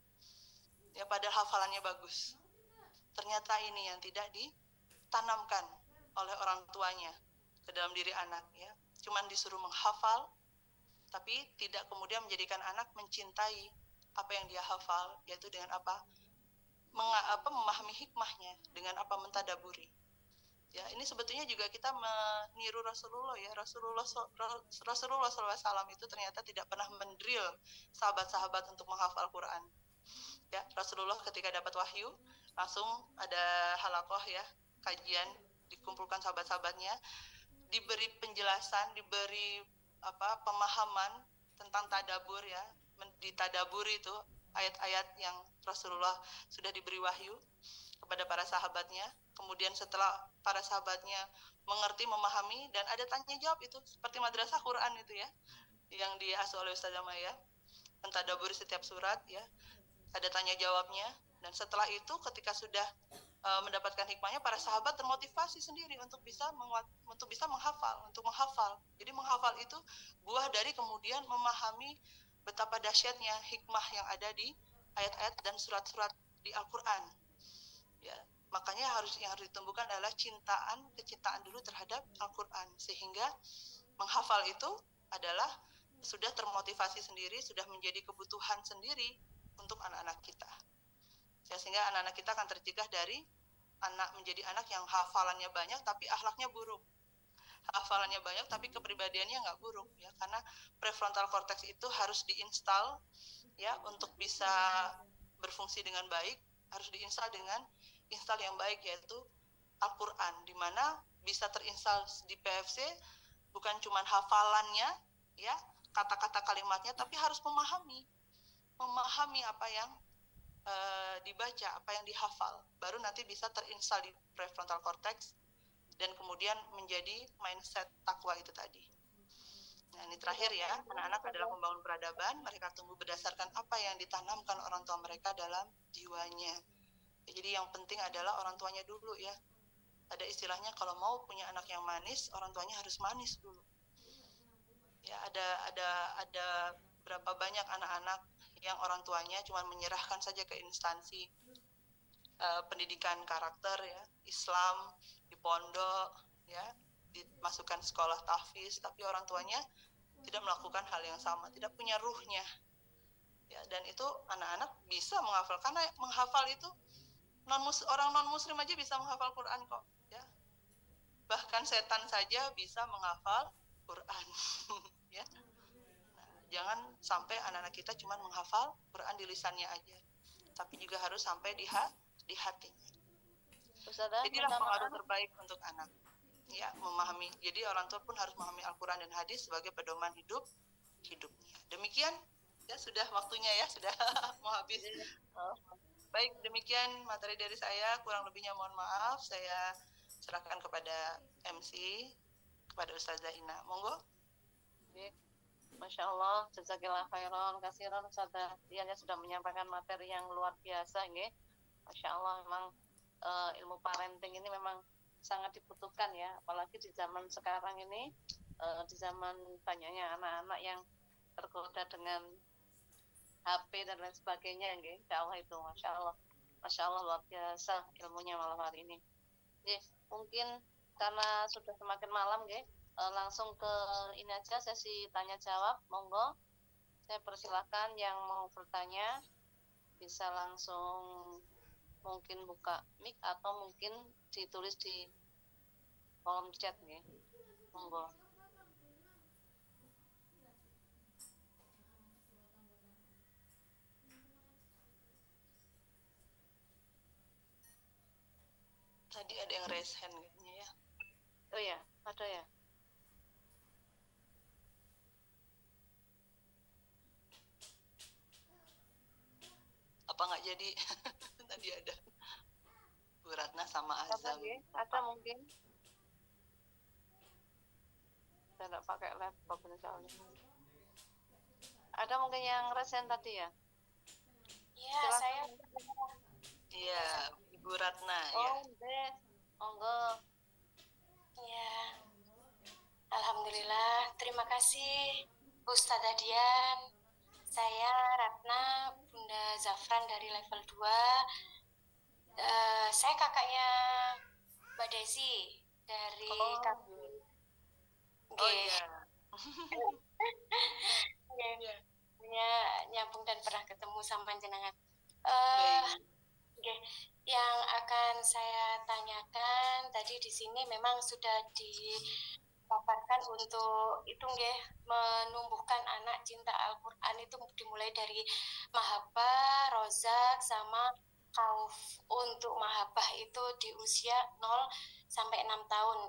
ya, padahal hafalannya bagus. Ternyata ini yang tidak ditanamkan oleh orang tuanya ke dalam diri anak, ya. Cuman disuruh menghafal, tapi tidak kemudian menjadikan anak mencintai apa yang dia hafal, yaitu dengan memahami hikmahnya, dengan mentadaburi. Ya, ini sebetulnya juga kita meniru Rasulullah, ya. Rasulullah SAW itu ternyata tidak pernah mendrill sahabat-sahabat untuk menghafal Quran. Ya, Rasulullah ketika dapat wahyu langsung ada halaqah, ya, kajian, dikumpulkan sahabat-sahabatnya, diberi penjelasan, diberi pemahaman tentang tadabur, ya, ditadaburi itu ayat-ayat yang Rasulullah sudah diberi wahyu kepada para sahabatnya. Kemudian setelah para sahabatnya mengerti, memahami, dan ada tanya jawab, itu seperti madrasah Quran itu, ya, yang diasuh oleh Ustazah Maya, mentadaburi setiap surat, ya, ada tanya jawabnya. Dan setelah itu ketika sudah mendapatkan hikmahnya, para sahabat termotivasi sendiri untuk bisa menghafal. Jadi menghafal itu buah dari kemudian memahami betapa dahsyatnya hikmah yang ada di ayat-ayat dan surat-surat di Al-Quran, ya. Makanya yang harus ditumbuhkan adalah kecintaan dulu terhadap Al-Quran, sehingga menghafal itu adalah sudah termotivasi sendiri, sudah menjadi kebutuhan sendiri untuk anak-anak kita, ya, sehingga anak-anak kita akan tercegah dari menjadi anak yang hafalannya banyak tapi akhlaknya buruk, hafalannya banyak tapi kepribadiannya nggak buruk, ya, karena prefrontal cortex itu harus diinstal, ya, untuk bisa berfungsi dengan baik, harus diinstal dengan install yang baik, yaitu Al-Quran, di mana bisa terinstal di PFC bukan cuma hafalannya, ya, kata-kata kalimatnya, tapi harus memahami apa yang dibaca, apa yang dihafal, baru nanti bisa terinstal di prefrontal cortex dan kemudian menjadi mindset takwa itu tadi. Nah, ini terakhir, ya, anak-anak adalah pembangun peradaban, mereka tumbuh berdasarkan apa yang ditanamkan orang tua mereka dalam jiwanya. Ya, jadi yang penting adalah orang tuanya dulu, ya. Ada istilahnya, kalau mau punya anak yang manis, orang tuanya harus manis dulu. Ya, ada berapa banyak anak-anak yang orang tuanya cuma menyerahkan saja ke instansi pendidikan karakter ya, Islam di pondok ya, dimasukkan sekolah tahfiz, tapi orang tuanya tidak melakukan hal yang sama, tidak punya ruhnya ya. Dan itu anak-anak bisa menghafal, karena menghafal itu orang non muslim aja bisa menghafal Quran kok ya, bahkan setan saja bisa menghafal Quran ya. Nah, jangan sampai anak-anak kita cuma menghafal Quran di lisannya aja, tapi juga harus sampai di hatinya. Ustazah, Jadilah pengaruh terbaik untuk anak ya, memahami. Jadi orang tua pun harus memahami Al-Quran dan hadis sebagai pedoman hidupnya. Demikian ya, sudah waktunya ya, sudah mau habis. Baik, demikian materi dari saya, kurang lebihnya mohon maaf. Saya serahkan kepada MC, kepada Ustazah Ina. Monggo. Masya Allah, jazakillah khairan kasiran Ustazah. Dia sudah menyampaikan materi yang luar biasa, nggih. Masya Allah, memang ilmu parenting ini memang sangat dibutuhkan ya, apalagi di zaman sekarang ini, di zaman banyaknya anak-anak yang tergoda dengan HP dan lain sebagainya, nggih. Insya Allah itu, Masya Allah luar biasa ilmunya malam hari ini. Jadi, mungkin karena sudah semakin malam, nggih, langsung ke ini aja, sesi tanya jawab. Monggo, saya persilahkan yang mau bertanya bisa langsung mungkin buka mic atau mungkin ditulis di kolom chat nih. Monggo. Tadi ada yang raise hand kayaknya ya. Oh ya, ada ya. Apa nggak jadi? Tadi ada Bu Ratna sama Azam. Ada mungkin. Saya nggak pakai laptop misalnya. Ada mungkin yang resen tadi ya? Iya, saya. Iya, Ibu Ratna ya. Oh, deh. Monggo. Iya. Alhamdulillah, terima kasih Ustazah Dian. Saya Ratna, Bunda Zafran dari level 2. Saya kakaknya Mbak Desi dari kami. Oh iya. Ya, nyambung dan pernah ketemu sama jenengan. Yang akan saya tanyakan tadi di sini memang sudah dipaparkan untuk itu nggih, menumbuhkan anak cinta Al-Qur'an itu dimulai dari mahabbah, rozak sama khauf. Untuk mahabbah itu di usia 0 sampai 6 tahun,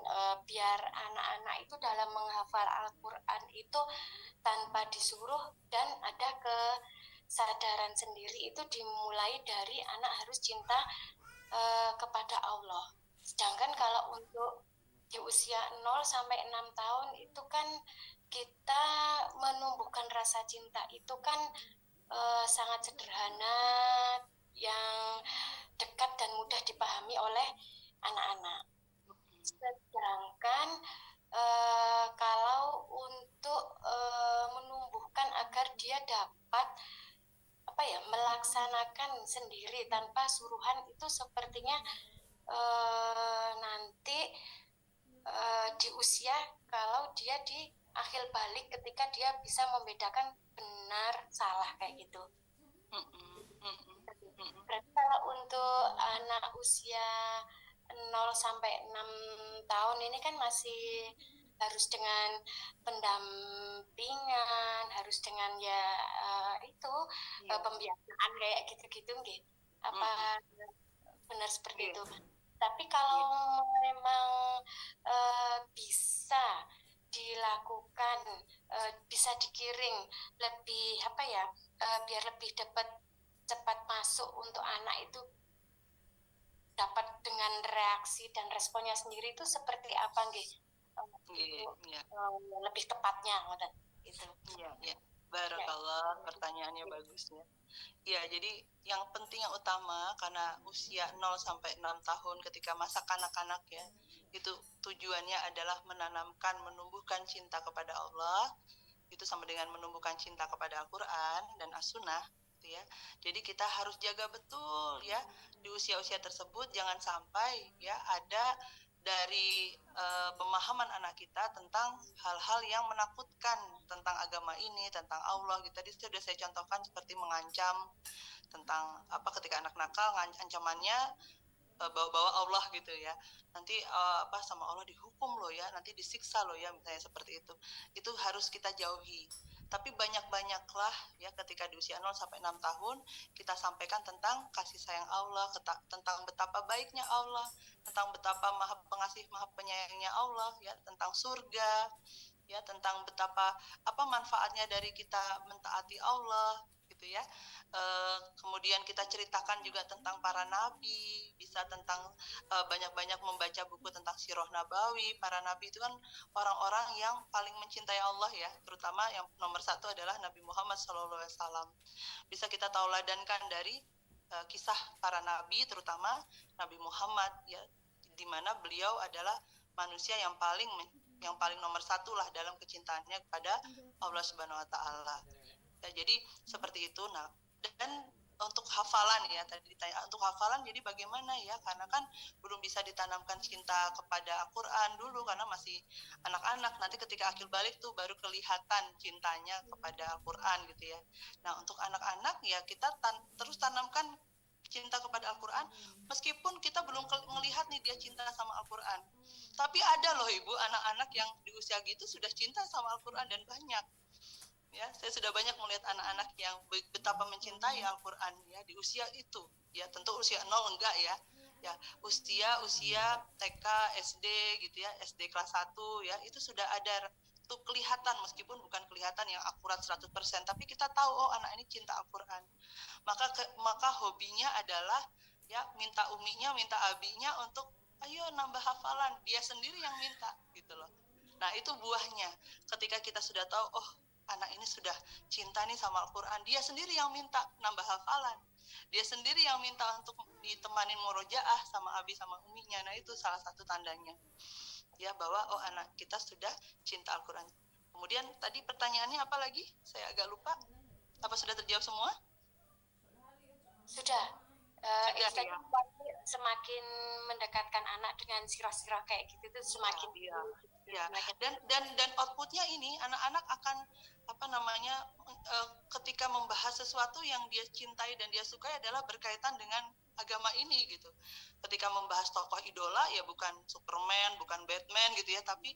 biar anak-anak itu dalam menghafal Al-Qur'an itu tanpa disuruh dan ada kesadaran sendiri, itu dimulai dari anak harus cinta kepada Allah. Sedangkan kalau untuk di usia 0 sampai 6 tahun itu kan kita menumbuhkan rasa cinta itu kan sangat sederhana, yang dekat dan mudah dipahami oleh anak-anak. Sedangkan kalau untuk menumbuhkan agar dia dapat melaksanakan sendiri tanpa suruhan, itu sepertinya nanti di usia kalau dia di akhir balik ketika dia bisa membedakan benar salah kayak gitu. Berarti kalau untuk anak usia 0 sampai 6 tahun ini kan masih harus dengan pendampingan, harus dengan pembiasaan kayak gitu-gitu nggih. Apa benar seperti itu? Tapi kalau memang bisa dilakukan, bisa dikiring lebih biar lebih cepat masuk untuk anak itu dapat dengan reaksi dan responnya sendiri, itu seperti apa nggih? Lebih tepatnya gitu. Iya. Barakallah, pertanyaannya bagus ya. Ya, jadi yang penting, yang utama, karena usia 0 sampai 6 tahun ketika masa kanak-kanak ya, itu tujuannya adalah menumbuhkan cinta kepada Allah. Itu sama dengan menumbuhkan cinta kepada Al-Quran dan As-Sunnah. gitu ya. Jadi kita harus jaga betul ya di usia-usia tersebut, jangan sampai ya ada dari pemahaman anak kita tentang hal-hal yang menakutkan tentang agama ini, tentang Allah gitu. Tadi sudah saya contohkan seperti mengancam tentang apa ketika anak nakal, ancamannya bawa-bawa Allah gitu ya, nanti apa sama Allah dihukum loh ya, nanti disiksa loh ya, misalnya seperti itu harus kita jauhi. Tapi banyak-banyaklah ya ketika di usia 0 sampai 6 tahun kita sampaikan tentang kasih sayang Allah, tentang betapa baiknya Allah, tentang betapa maha pengasih maha penyayangnya Allah ya, tentang surga ya, tentang betapa apa manfaatnya dari kita mentaati Allah gitu ya. Kemudian kita ceritakan juga tentang para nabi, bisa tentang banyak-banyak membaca buku tentang sirah nabawi. Para nabi itu kan orang-orang yang paling mencintai Allah ya, terutama yang nomor 1 adalah Nabi Muhammad SAW. Bisa kita tauladankan dari kisah para nabi, terutama Nabi Muhammad ya, di mana beliau adalah manusia yang paling nomor 1 lah dalam kecintaannya kepada Allah Subhanahu Wa Taala. Ya, jadi seperti itu. Nah, dan untuk hafalan ya, tadi ditanya untuk hafalan, jadi bagaimana ya, karena kan belum bisa ditanamkan cinta kepada Al-Quran dulu karena masih anak-anak. Nanti ketika akil balik tuh baru kelihatan cintanya kepada Al-Quran gitu ya. Nah, untuk anak-anak ya kita terus tanamkan cinta kepada Al-Quran, meskipun kita belum melihat nih dia cinta sama Al-Quran, tapi ada loh ibu anak-anak yang di usia gitu sudah cinta sama Al-Quran, dan banyak ya, saya sudah banyak melihat anak-anak yang betapa mencintai Al-Quran ya di usia itu ya. Tentu usia 0 enggak ya usia TK, SD gitu ya, SD kelas 1 ya, itu sudah ada tuh kelihatan, meskipun bukan kelihatan yang akurat 100%, tapi kita tahu oh anak ini cinta Al-Quran. Maka hobinya adalah ya minta uminya, minta abinya untuk ayo nambah hafalan, dia sendiri yang minta gitu loh. Nah, itu buahnya ketika kita sudah tahu oh anak ini sudah cinta nih sama Al-Quran, dia sendiri yang minta nambah hafalan, dia sendiri yang minta untuk ditemanin murojaah sama abi sama uminya. Nah, itu salah satu tandanya ya bahwa oh anak kita sudah cinta Al-Quran. Kemudian tadi pertanyaannya apa lagi? Saya agak lupa. Apa sudah terjawab semua? Sudah ya. Semakin mendekatkan anak dengan sirah-sirah kayak gitu itu semakin ya. Dan outputnya ini anak-anak akan apa namanya ketika membahas sesuatu yang dia cintai dan dia sukai adalah berkaitan dengan agama ini gitu. Ketika membahas tokoh idola ya bukan Superman, bukan Batman gitu ya, tapi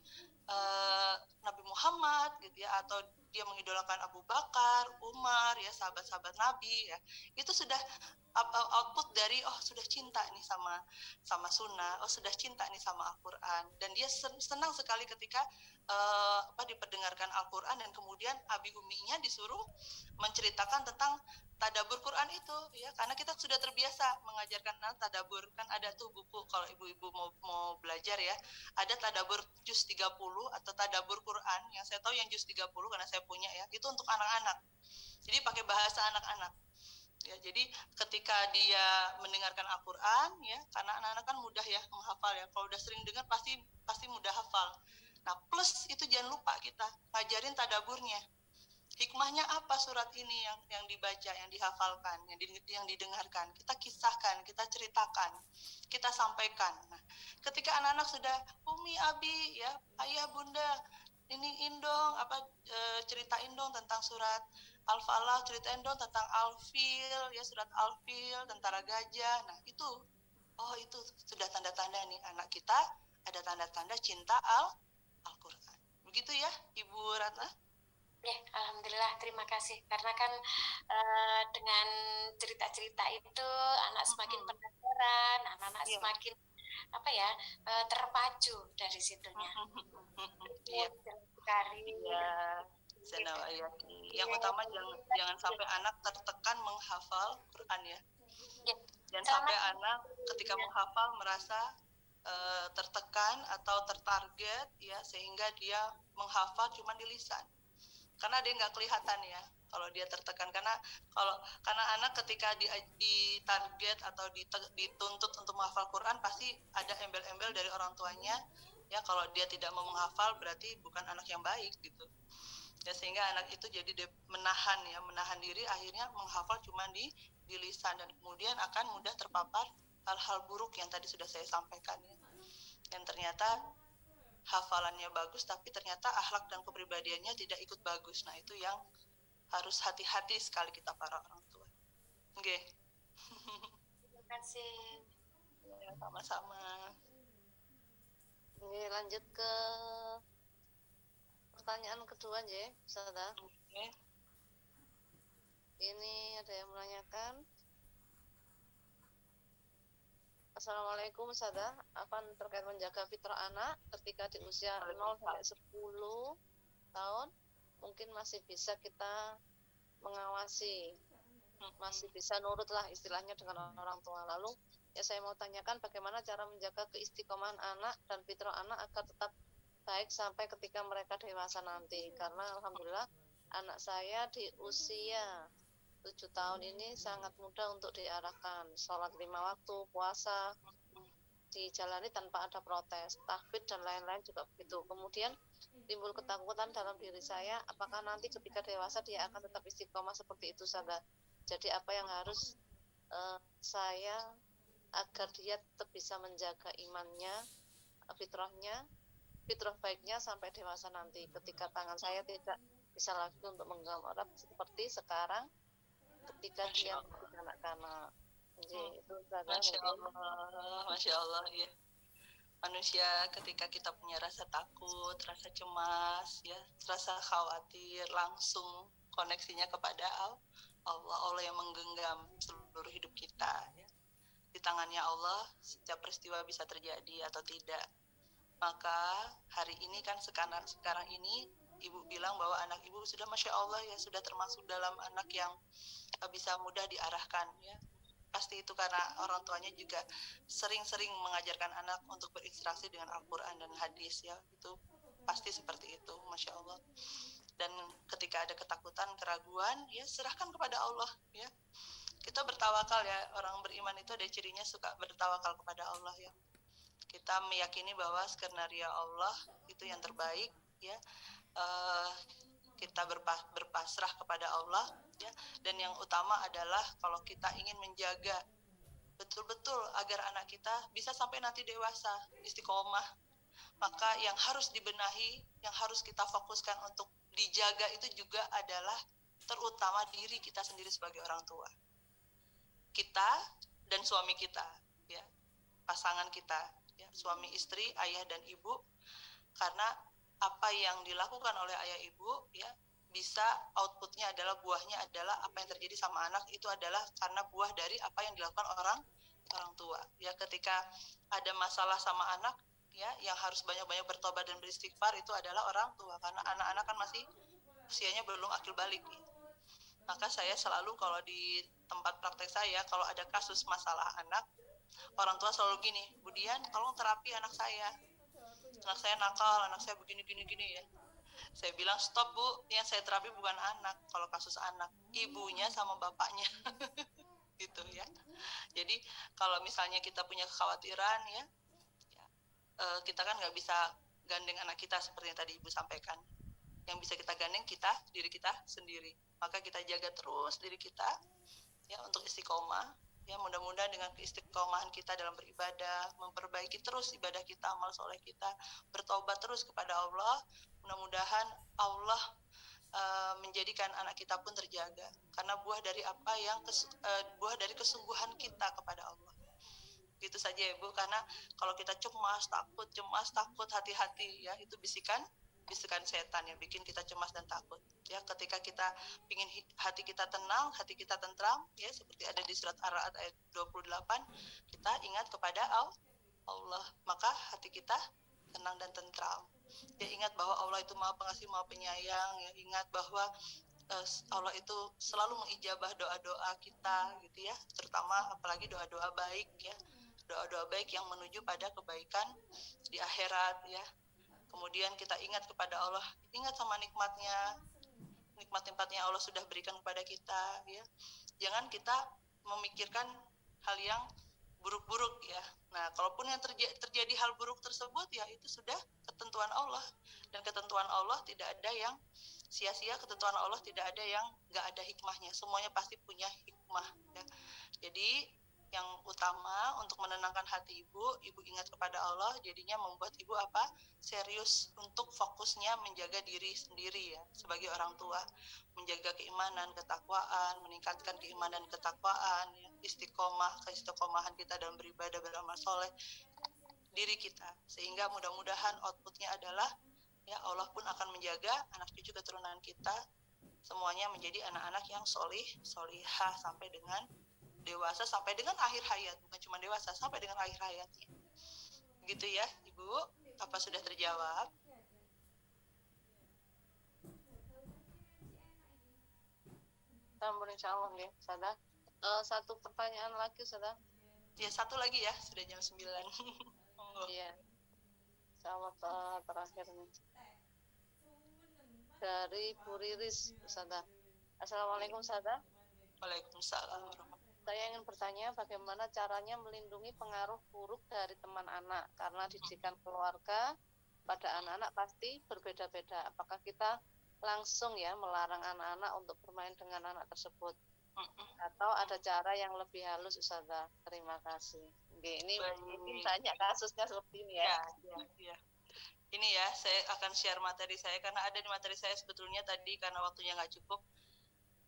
Nabi Muhammad gitu ya, atau dia mengidolakan Abu Bakar, Umar ya, sahabat-sahabat Nabi ya. Itu sudah output dari oh sudah cinta nih sama sunnah, oh sudah cinta nih sama Al-Quran, dan dia senang sekali ketika diperdengarkan Al-Quran, dan kemudian abi uminya disuruh menceritakan tentang tadabbur Quran itu ya, karena kita sudah terbiasa mengajarkan anak tadabbur. Kan ada tuh buku kalau ibu-ibu mau belajar ya, ada tadabbur juz 30 atau tadabbur Quran, yang saya tahu yang juz 30 karena saya punya ya, itu untuk anak-anak, jadi pakai bahasa anak-anak ya. Jadi ketika dia mendengarkan Al-Quran ya, karena anak-anak kan mudah ya menghafal ya, kalau udah sering dengar pasti mudah hafal. Nah, plus itu jangan lupa kita ngajarin tadaburnya. Hikmahnya apa surat ini yang dibaca, yang dihafalkan, yang didengarkan, kita kisahkan, kita ceritakan, kita sampaikan. Nah, ketika anak-anak sudah umi, abi ya, ayah, bunda, ini dong ceritain dong tentang surat Al-Falaq, ceritain dong tentang Al-Fil ya, surat Al-Fil, tentara gajah. Nah, itu sudah tanda-tanda nih anak kita ada tanda-tanda cinta Al-Quran. Begitu ya Ibu Ratna? Ya, alhamdulillah, terima kasih. Karena kan dengan cerita-cerita itu anak semakin penasaran, anak-anak semakin terpacu dari situnya. Iya sekali. Iya. Yang utama jangan sampai anak tertekan menghafal Quran ya. Jangan sampai anak ketika menghafal merasa tertekan atau tertarget ya, sehingga dia menghafal cuma di lisan. Karena dia nggak kelihatan ya kalau dia tertekan, karena anak ketika ditarget atau dituntut untuk menghafal Quran pasti ada embel-embel dari orang tuanya ya. Kalau dia tidak mau menghafal berarti bukan anak yang baik gitu. ya, sehingga anak itu jadi menahan diri, akhirnya menghafal cuma di lisan, dan kemudian akan mudah terpapar hal-hal buruk yang tadi sudah saya sampaikan ya. Dan ternyata hafalannya bagus tapi ternyata akhlak dan kepribadiannya tidak ikut bagus. Nah, itu yang harus hati-hati sekali kita para orang tua. Oke. Terima kasih. Ya, sama-sama. Oke, lanjut ke pertanyaan kedua aja, Ustazah. Oke. Ini ada yang menanyakan. Assalamualaikum Ustazah, akan terkait menjaga fitrah anak ketika di usia 0 sampai 10 tahun, mungkin masih bisa kita mengawasi, masih bisa nurut lah istilahnya dengan orang tua. Lalu ya saya mau tanyakan bagaimana cara menjaga keistiqomahan anak dan fitrah anak agar tetap baik sampai ketika mereka dewasa nanti, karena alhamdulillah anak saya di usia 7 tahun ini sangat mudah untuk diarahkan, sholat 5 waktu, puasa dijalani tanpa ada protes, tahfidz dan lain-lain juga begitu. Kemudian timbul ketakutan dalam diri saya, apakah nanti ketika dewasa dia akan tetap istiqomah seperti itu saja. Jadi apa yang harus saya agar dia tetap bisa menjaga imannya, fitrah baiknya sampai dewasa nanti, ketika tangan saya tidak bisa lagi untuk menggenggam erat seperti sekarang ketika dia masih kanak-kanak. Jadi itu Masya Allah ya. Manusia ketika kita punya rasa takut, rasa cemas, ya, rasa khawatir, langsung koneksinya kepada Allah yang menggenggam seluruh hidup kita. Ya. Di tangannya Allah setiap peristiwa bisa terjadi atau tidak. Maka hari ini kan sekarang ini Ibu bilang bahwa anak Ibu sudah Masya Allah ya, sudah termasuk dalam anak yang bisa mudah diarahkan ya. Pasti itu karena orang tuanya juga sering-sering mengajarkan anak untuk berinteraksi dengan Al-Quran dan hadis ya. Itu pasti seperti itu, Masya Allah. Dan ketika ada ketakutan, keraguan, ya serahkan kepada Allah ya. Kita bertawakal ya, orang beriman itu ada cirinya suka bertawakal kepada Allah ya. Kita meyakini bahwa skenario Allah itu yang terbaik ya. Kita berpasrah kepada Allah ya. Dan yang utama adalah kalau kita ingin menjaga betul-betul agar anak kita bisa sampai nanti dewasa istiqomah, maka yang harus dibenahi, yang harus kita fokuskan untuk dijaga itu juga adalah terutama diri kita sendiri sebagai orang tua, kita dan suami kita ya, pasangan kita ya, suami istri, ayah dan ibu. Karena apa yang dilakukan oleh ayah ibu ya, bisa outputnya adalah, buahnya adalah apa yang terjadi sama anak itu adalah karena buah dari apa yang dilakukan orang tua ya. Ketika ada masalah sama anak ya, yang harus banyak-banyak bertobat dan beristighfar itu adalah orang tua, karena anak-anak kan masih usianya belum akil balik ya. Maka saya selalu kalau di tempat praktek saya, kalau ada kasus masalah anak, orang tua selalu gini, Budian tolong terapi anak saya nakal, anak saya begini ya. Saya bilang stop Bu, yang saya terapi bukan anak, kalau kasus anak, ibunya sama bapaknya. Gitu ya. Jadi kalau misalnya kita punya kekhawatiran ya, kita kan nggak bisa gandeng anak kita seperti yang tadi Ibu sampaikan. Yang bisa kita gandeng diri kita sendiri. Maka kita jaga terus diri kita ya untuk istiqomah. Ya, mudah-mudahan dengan keistiqomahan kita dalam beribadah, memperbaiki terus ibadah kita, amal soleh kita, bertobat terus kepada Allah, mudah-mudahan Allah menjadikan anak kita pun terjaga, karena buah dari buah dari kesungguhan kita kepada Allah. Gitu saja ya Bu, karena kalau kita cemas, takut, hati-hati ya, itu bisikan setan yang bikin kita cemas dan takut ya. Ketika kita ingin hati kita tenang, hati kita tentram ya, seperti ada di surat Ar-Ra'd ayat 28, kita ingat kepada Allah, maka hati kita tenang dan tentram ya. Ingat bahwa Allah itu Maha Pengasih, Maha Penyayang ya. Ingat bahwa Allah itu selalu mengijabah doa-doa kita gitu ya, terutama apalagi doa-doa baik ya, doa-doa baik yang menuju pada kebaikan di akhirat ya. Kemudian kita ingat kepada Allah, ingat sama nikmat-nikmat yang Allah sudah berikan kepada kita ya. Jangan kita memikirkan hal yang buruk-buruk ya. Nah, kalaupun yang terjadi hal buruk tersebut ya, itu sudah ketentuan Allah, dan ketentuan Allah tidak ada yang sia-sia ketentuan Allah, tidak ada yang nggak ada hikmahnya, semuanya pasti punya hikmah ya. Jadi yang utama untuk menenangkan hati ibu ingat kepada Allah, jadinya membuat ibu apa? Serius untuk fokusnya menjaga diri sendiri ya, sebagai orang tua, menjaga keimanan, ketakwaan, meningkatkan keimanan, ketakwaan, ya, keistiqomahan kita dalam beribadah, beramal soleh diri kita, sehingga mudah-mudahan outputnya adalah ya Allah pun akan menjaga anak cucu keturunan kita semuanya menjadi anak-anak yang solihah sampai dengan dewasa, sampai dengan akhir hayat, bukan cuma dewasa, sampai dengan akhir hayatnya. Begitu ya Ibu, apa sudah terjawab? Ampun, insya Allah ya, Ustazah. Satu pertanyaan lagi, Ustazah. Ya, satu lagi ya, sudah jam 9. Iya, insya Allah terakhir nih. Dari Bu Riris, Ustazah. Assalamualaikum, Ustazah. Waalaikumsalam. Saya ingin bertanya bagaimana caranya melindungi pengaruh buruk dari teman anak, karena didikan keluarga pada anak-anak pasti berbeda-beda. Apakah kita langsung ya melarang anak-anak untuk bermain dengan anak tersebut, atau ada cara yang lebih halus, Ustazah? Terima kasih. Oke, ini mungkin banyak kasusnya seperti ini ya. Ya. Ini ya, saya akan share materi saya karena ada di materi saya sebetulnya tadi karena waktunya nggak cukup.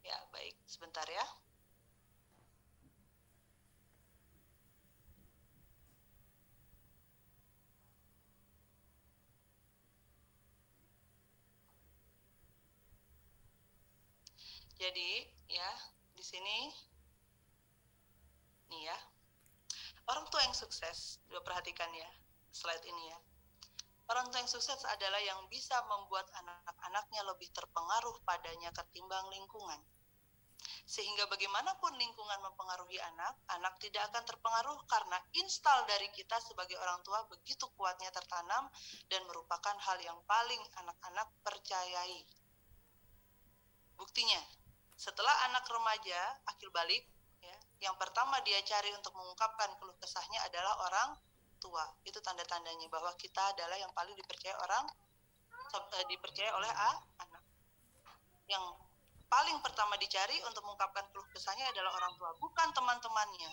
Ya, baik, sebentar ya. Jadi ya di sini nih ya, orang tua yang sukses, coba perhatikan ya slide ini ya. Orang tua yang sukses adalah yang bisa membuat anak-anaknya lebih terpengaruh padanya ketimbang lingkungan. Sehingga bagaimanapun lingkungan mempengaruhi anak, anak tidak akan terpengaruh karena instal dari kita sebagai orang tua begitu kuatnya tertanam dan merupakan hal yang paling anak-anak percayai. Buktinya, setelah anak remaja akil balik, ya, yang pertama dia cari untuk mengungkapkan keluh kesahnya adalah orang tua. Itu tanda-tandanya bahwa kita adalah yang paling dipercaya oleh anak. Yang paling pertama dicari untuk mengungkapkan keluh kesahnya adalah orang tua, bukan teman-temannya,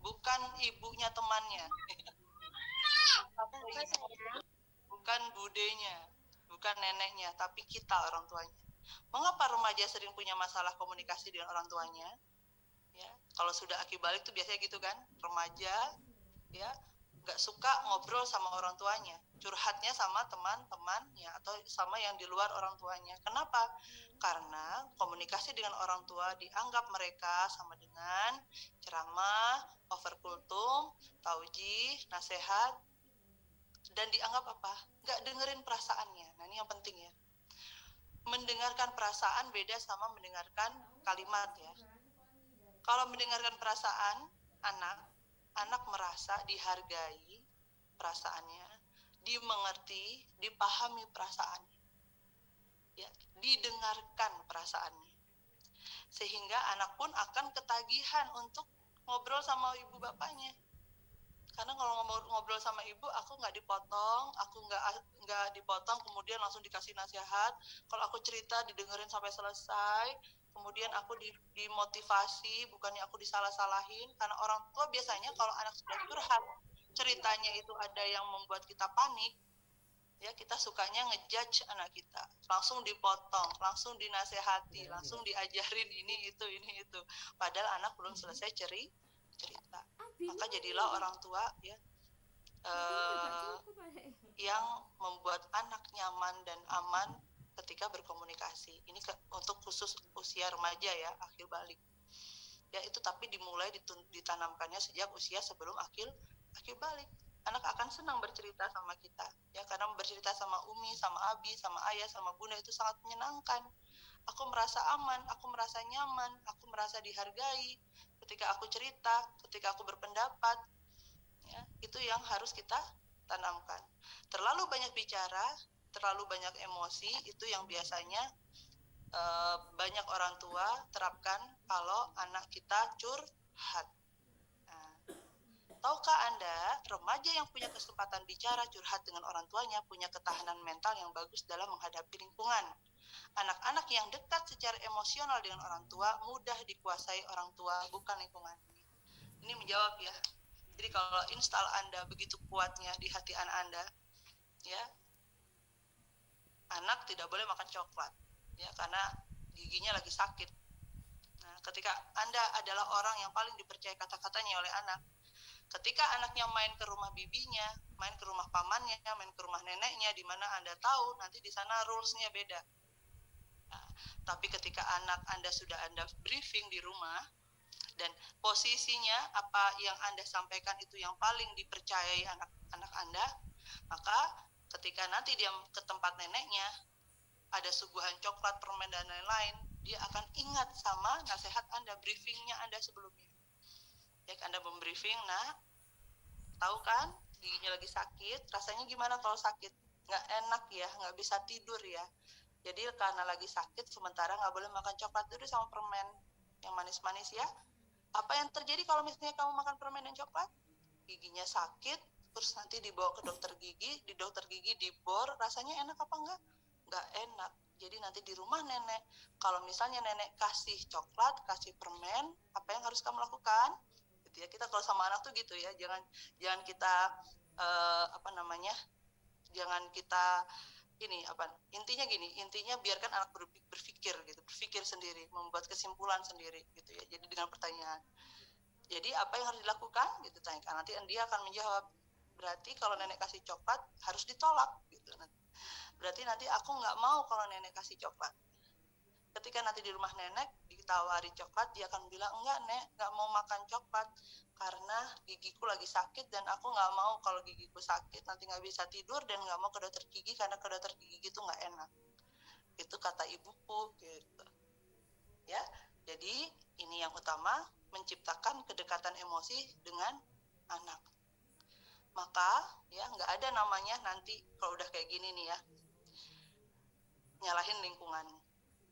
bukan ibunya temannya, bukan budenya, bukan neneknya, tapi kita orang tuanya. Mengapa remaja sering punya masalah komunikasi dengan orang tuanya? Ya, kalau sudah akil balik tuh biasanya gitu kan, remaja ya nggak suka ngobrol sama orang tuanya, curhatnya sama teman-temannya atau sama yang di luar orang tuanya. Kenapa? Karena komunikasi dengan orang tua dianggap mereka sama dengan ceramah, overkultum, taujih, nasihat, dan dianggap apa? Nggak dengerin perasaannya. Nah ini yang penting ya. Mendengarkan perasaan beda sama mendengarkan kalimat ya. Kalau mendengarkan perasaan anak merasa dihargai perasaannya, dimengerti, dipahami perasaannya, ya, didengarkan perasaannya, sehingga anak pun akan ketagihan untuk ngobrol sama ibu bapaknya. Karena kalau ngobrol sama ibu, aku nggak dipotong kemudian langsung dikasih nasihat. Kalau aku cerita didengerin sampai selesai, kemudian aku dimotivasi, bukannya aku disalah-salahin. Karena orang tua biasanya kalau anak sudah curhat, ceritanya itu ada yang membuat kita panik, ya kita sukanya ngejudge anak kita, langsung dipotong, langsung dinasehati, langsung diajarin ini itu. Padahal anak belum selesai cerita. Maka jadilah orang tua ya yang membuat anak nyaman dan aman ketika berkomunikasi. Ini untuk khusus usia remaja ya, akil balik. Ya itu tapi dimulai ditanamkannya sejak usia sebelum akil balik. Anak akan senang bercerita sama kita ya, karena bercerita sama Umi, sama Abi, sama Ayah, sama Bunda itu sangat menyenangkan. Aku merasa aman, aku merasa nyaman, aku merasa dihargai ketika aku cerita, ketika aku berpendapat. Ya, itu yang harus kita tanamkan. Terlalu banyak bicara, terlalu banyak emosi, itu yang biasanya banyak orang tua terapkan kalau anak kita curhat. Nah, tahukah Anda, remaja yang punya kesempatan bicara curhat dengan orang tuanya punya ketahanan mental yang bagus dalam menghadapi lingkungan. Anak-anak yang dekat secara emosional dengan orang tua mudah dikuasai orang tua, bukan lingkungan. Ini menjawab ya. Jadi kalau install Anda begitu kuatnya di hati anak Anda, ya, anak tidak boleh makan coklat, ya, karena giginya lagi sakit. Nah, ketika Anda adalah orang yang paling dipercaya kata-katanya oleh anak, ketika anaknya main ke rumah bibinya, main ke rumah pamannya, main ke rumah neneknya, di mana Anda tahu nanti di sana rules-nya beda. Nah, tapi ketika anak Anda sudah Anda briefing di rumah, dan posisinya apa yang Anda sampaikan itu yang paling dipercayai anak-anak Anda, maka ketika nanti dia ke tempat neneknya, ada suguhan coklat, permen, dan lain-lain, dia akan ingat sama nasihat Anda, briefingnya Anda sebelumnya. Ya, Anda membriefing, nah, tahu kan, giginya lagi sakit, rasanya gimana kalau sakit? Nggak enak ya, nggak bisa tidur ya. Jadi karena lagi sakit, sementara nggak boleh makan coklat dulu sama permen yang manis-manis ya. Apa yang terjadi kalau misalnya kamu makan permen dan coklat? Giginya sakit, terus nanti dibawa ke dokter gigi, di dokter gigi dibor, rasanya enak apa enggak? Enggak enak. Jadi nanti di rumah nenek, kalau misalnya nenek kasih coklat, kasih permen, apa yang harus kamu lakukan? Gitu ya, kita kalau sama anak tuh gitu ya, jangan kita jangan kita intinya biarkan anak berpikir sendiri, membuat kesimpulan sendiri gitu ya. Jadi dengan pertanyaan, jadi apa yang harus dilakukan gitu, tanyakan, nanti dia akan menjawab, berarti kalau nenek kasih coklat harus ditolak gitu. Berarti nanti aku nggak mau kalau nenek kasih coklat. Ketika nanti di rumah nenek ditawari coklat, dia akan bilang, enggak nek, nggak mau makan coklat karena gigiku lagi sakit dan aku nggak mau kalau gigiku sakit nanti nggak bisa tidur dan nggak mau ke dokter gigi karena ke dokter gigi itu nggak enak. Itu kata ibuku gitu. Ya, jadi ini yang utama, menciptakan kedekatan emosi dengan anak. Maka ya nggak ada namanya nanti kalau udah kayak gini nih ya, nyalahin lingkungan.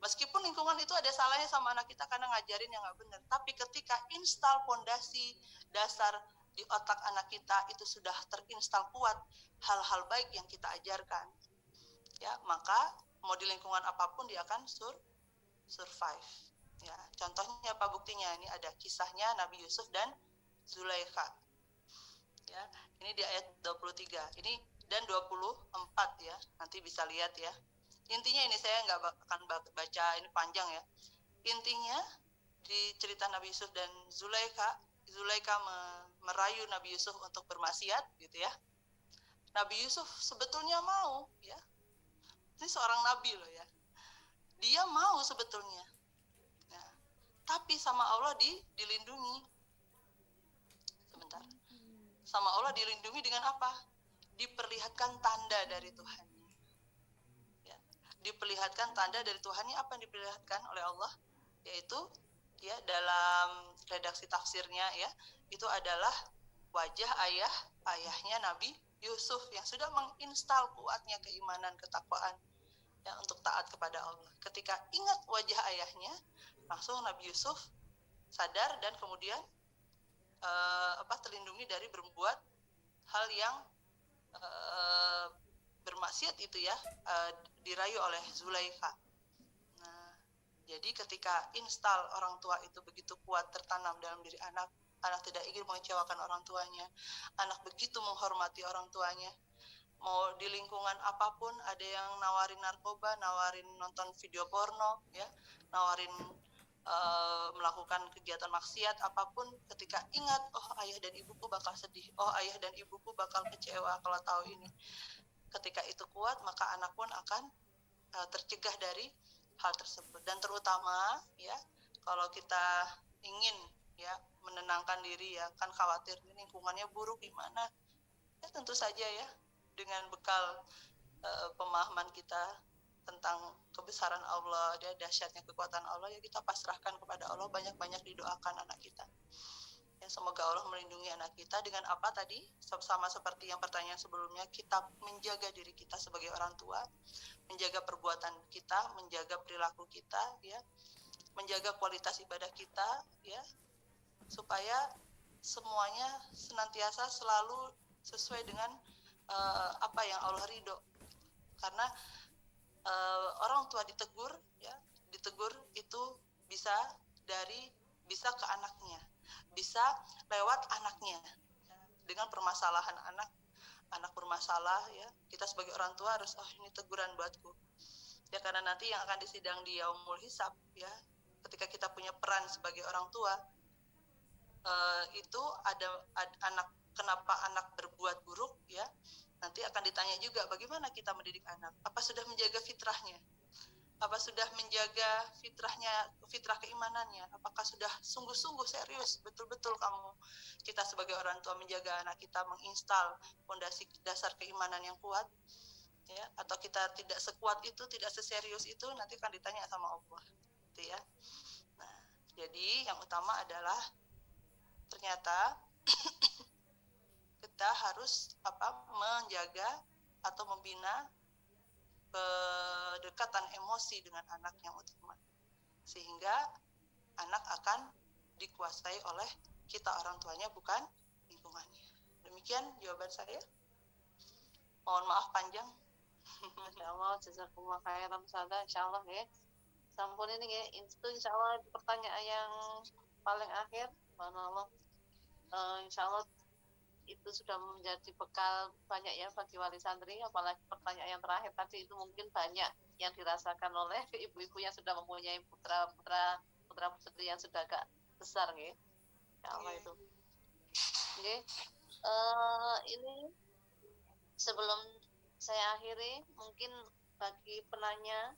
Meskipun lingkungan itu ada salahnya sama anak kita karena ngajarin yang nggak benar, tapi ketika install fondasi dasar di otak anak kita itu sudah terinstal kuat hal-hal baik yang kita ajarkan, ya, maka mau di lingkungan apapun dia akan survive. Ya, contohnya apa buktinya? Ini ada kisahnya Nabi Yusuf dan Zulaikha. Ya, ini di ayat 23. Ini dan 24 ya. Nanti bisa lihat ya. Intinya ini saya nggak akan baca, ini panjang ya. Intinya di cerita Nabi Yusuf dan Zulaikha merayu Nabi Yusuf untuk bermaksiat gitu ya. Nabi Yusuf sebetulnya mau ya. Ini seorang nabi loh ya. Dia mau sebetulnya. Nah, tapi sama Allah dilindungi. Sebentar. Sama Allah dilindungi dengan apa? Diperlihatkan tanda dari Tuhan. Diperlihatkan tanda dari Tuhannya. Apa yang diperlihatkan oleh Allah? Yaitu ya dalam redaksi tafsirnya ya, itu adalah wajah ayahnya Nabi Yusuf yang sudah menginstal kuatnya keimanan, ketakwaan ya untuk taat kepada Allah. Ketika ingat wajah ayahnya, langsung Nabi Yusuf sadar dan kemudian terlindungi dari berbuat hal yang bermaksiat itu ya, dirayu oleh Zulaikha. Nah, jadi ketika install orang tua itu begitu kuat tertanam dalam diri anak tidak ingin mengecewakan orang tuanya, anak begitu menghormati orang tuanya. Mau di lingkungan apapun, ada yang nawarin narkoba, nawarin nonton video porno, ya, nawarin melakukan kegiatan maksiat apapun, ketika ingat, oh ayah dan ibuku bakal sedih, oh ayah dan ibuku bakal kecewa kalau tahu ini. Ketika itu kuat, maka anak pun akan tercegah dari hal tersebut. Dan terutama ya, kalau kita ingin ya menenangkan diri ya, kan khawatir lingkungannya buruk gimana, ya tentu saja ya dengan bekal pemahaman kita tentang kebesaran Allah, dia dahsyatnya kekuatan Allah, ya kita pasrahkan kepada Allah, banyak-banyak didoakan anak kita. Ya, semoga Allah melindungi anak kita dengan apa tadi? Sama seperti yang pertanyaan sebelumnya, kita menjaga diri kita sebagai orang tua, menjaga perbuatan kita, menjaga perilaku kita, ya, menjaga kualitas ibadah kita, ya, supaya semuanya senantiasa selalu sesuai dengan apa yang Allah ridho. Karena orang tua ditegur itu bisa ke anaknya, bisa lewat anaknya, dengan permasalahan anak bermasalah, ya kita sebagai orang tua harus, oh ini teguran buatku ya, karena nanti yang akan disidang di yaumul hisab ya, ketika kita punya peran sebagai orang tua, itu ada anak, kenapa anak berbuat buruk ya, nanti akan ditanya juga bagaimana kita mendidik anak, apa sudah menjaga fitrahnya, apa sudah menjaga fitrah keimanannya, apakah sudah sungguh-sungguh serius betul-betul kita sebagai orang tua menjaga anak kita, menginstal fondasi dasar keimanan yang kuat ya, atau kita tidak sekuat itu, tidak seserius itu, nanti akan ditanya sama Allah gitu ya. Nah, jadi yang utama adalah ternyata kita harus menjaga atau membina kedekatan emosi dengan anak yang utama, sehingga anak akan dikuasai oleh kita orang tuanya, bukan lingkungannya. Demikian jawaban saya. Mohon maaf panjang. Masya Allah, jazakumullah khairan Ustazah, insya Allah ya. Sampun ini ya, itu insya Allah pertanyaan yang paling akhir, subhanallah. Insya Allah itu sudah menjadi bekal banyak ya bagi wali santri, apalagi pertanyaan yang terakhir tadi itu mungkin banyak yang dirasakan oleh ibu-ibu yang sudah mempunyai putra-putri yang sudah agak besar ya. Ya Allah itu. Oke. Ini sebelum saya akhiri, mungkin bagi penanya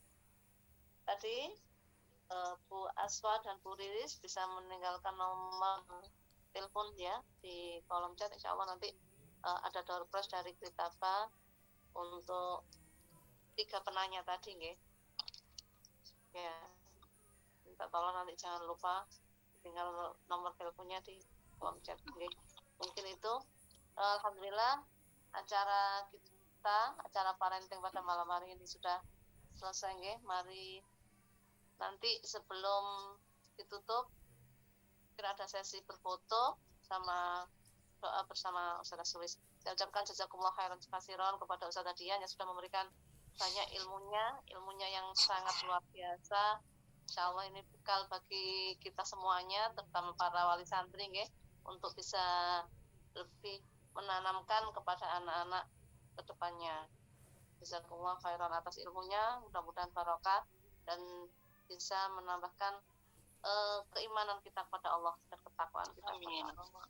tadi Bu Aswa dan Bu Riris bisa meninggalkan nomor telepon ya di kolom chat. Insya Allah nanti ada door prize dari Kritapa untuk 3 penanya tadi nggih. Ya, minta tolong nanti jangan lupa tinggal nomor teleponnya di kolom chat nggih. Mungkin itu alhamdulillah acara parenting pada malam hari ini sudah selesai nggih. Mari nanti sebelum ditutup kira ada sesi berfoto sama doa bersama Ustazah Sulis. Saya ucapkan jazakumullah khairan katsiran kepada Ustazah Dian yang sudah memberikan banyak ilmunya yang sangat luar biasa. Insya Allah ini bekal bagi kita semuanya, terutama para wali santri nggih, untuk bisa lebih menanamkan kepada anak-anak ke depannya. Jazakumullah khairan atas ilmunya, mudah-mudahan barokah dan bisa menambahkan keimanan kita kepada Allah dan ketakwaan kita kepada Allah.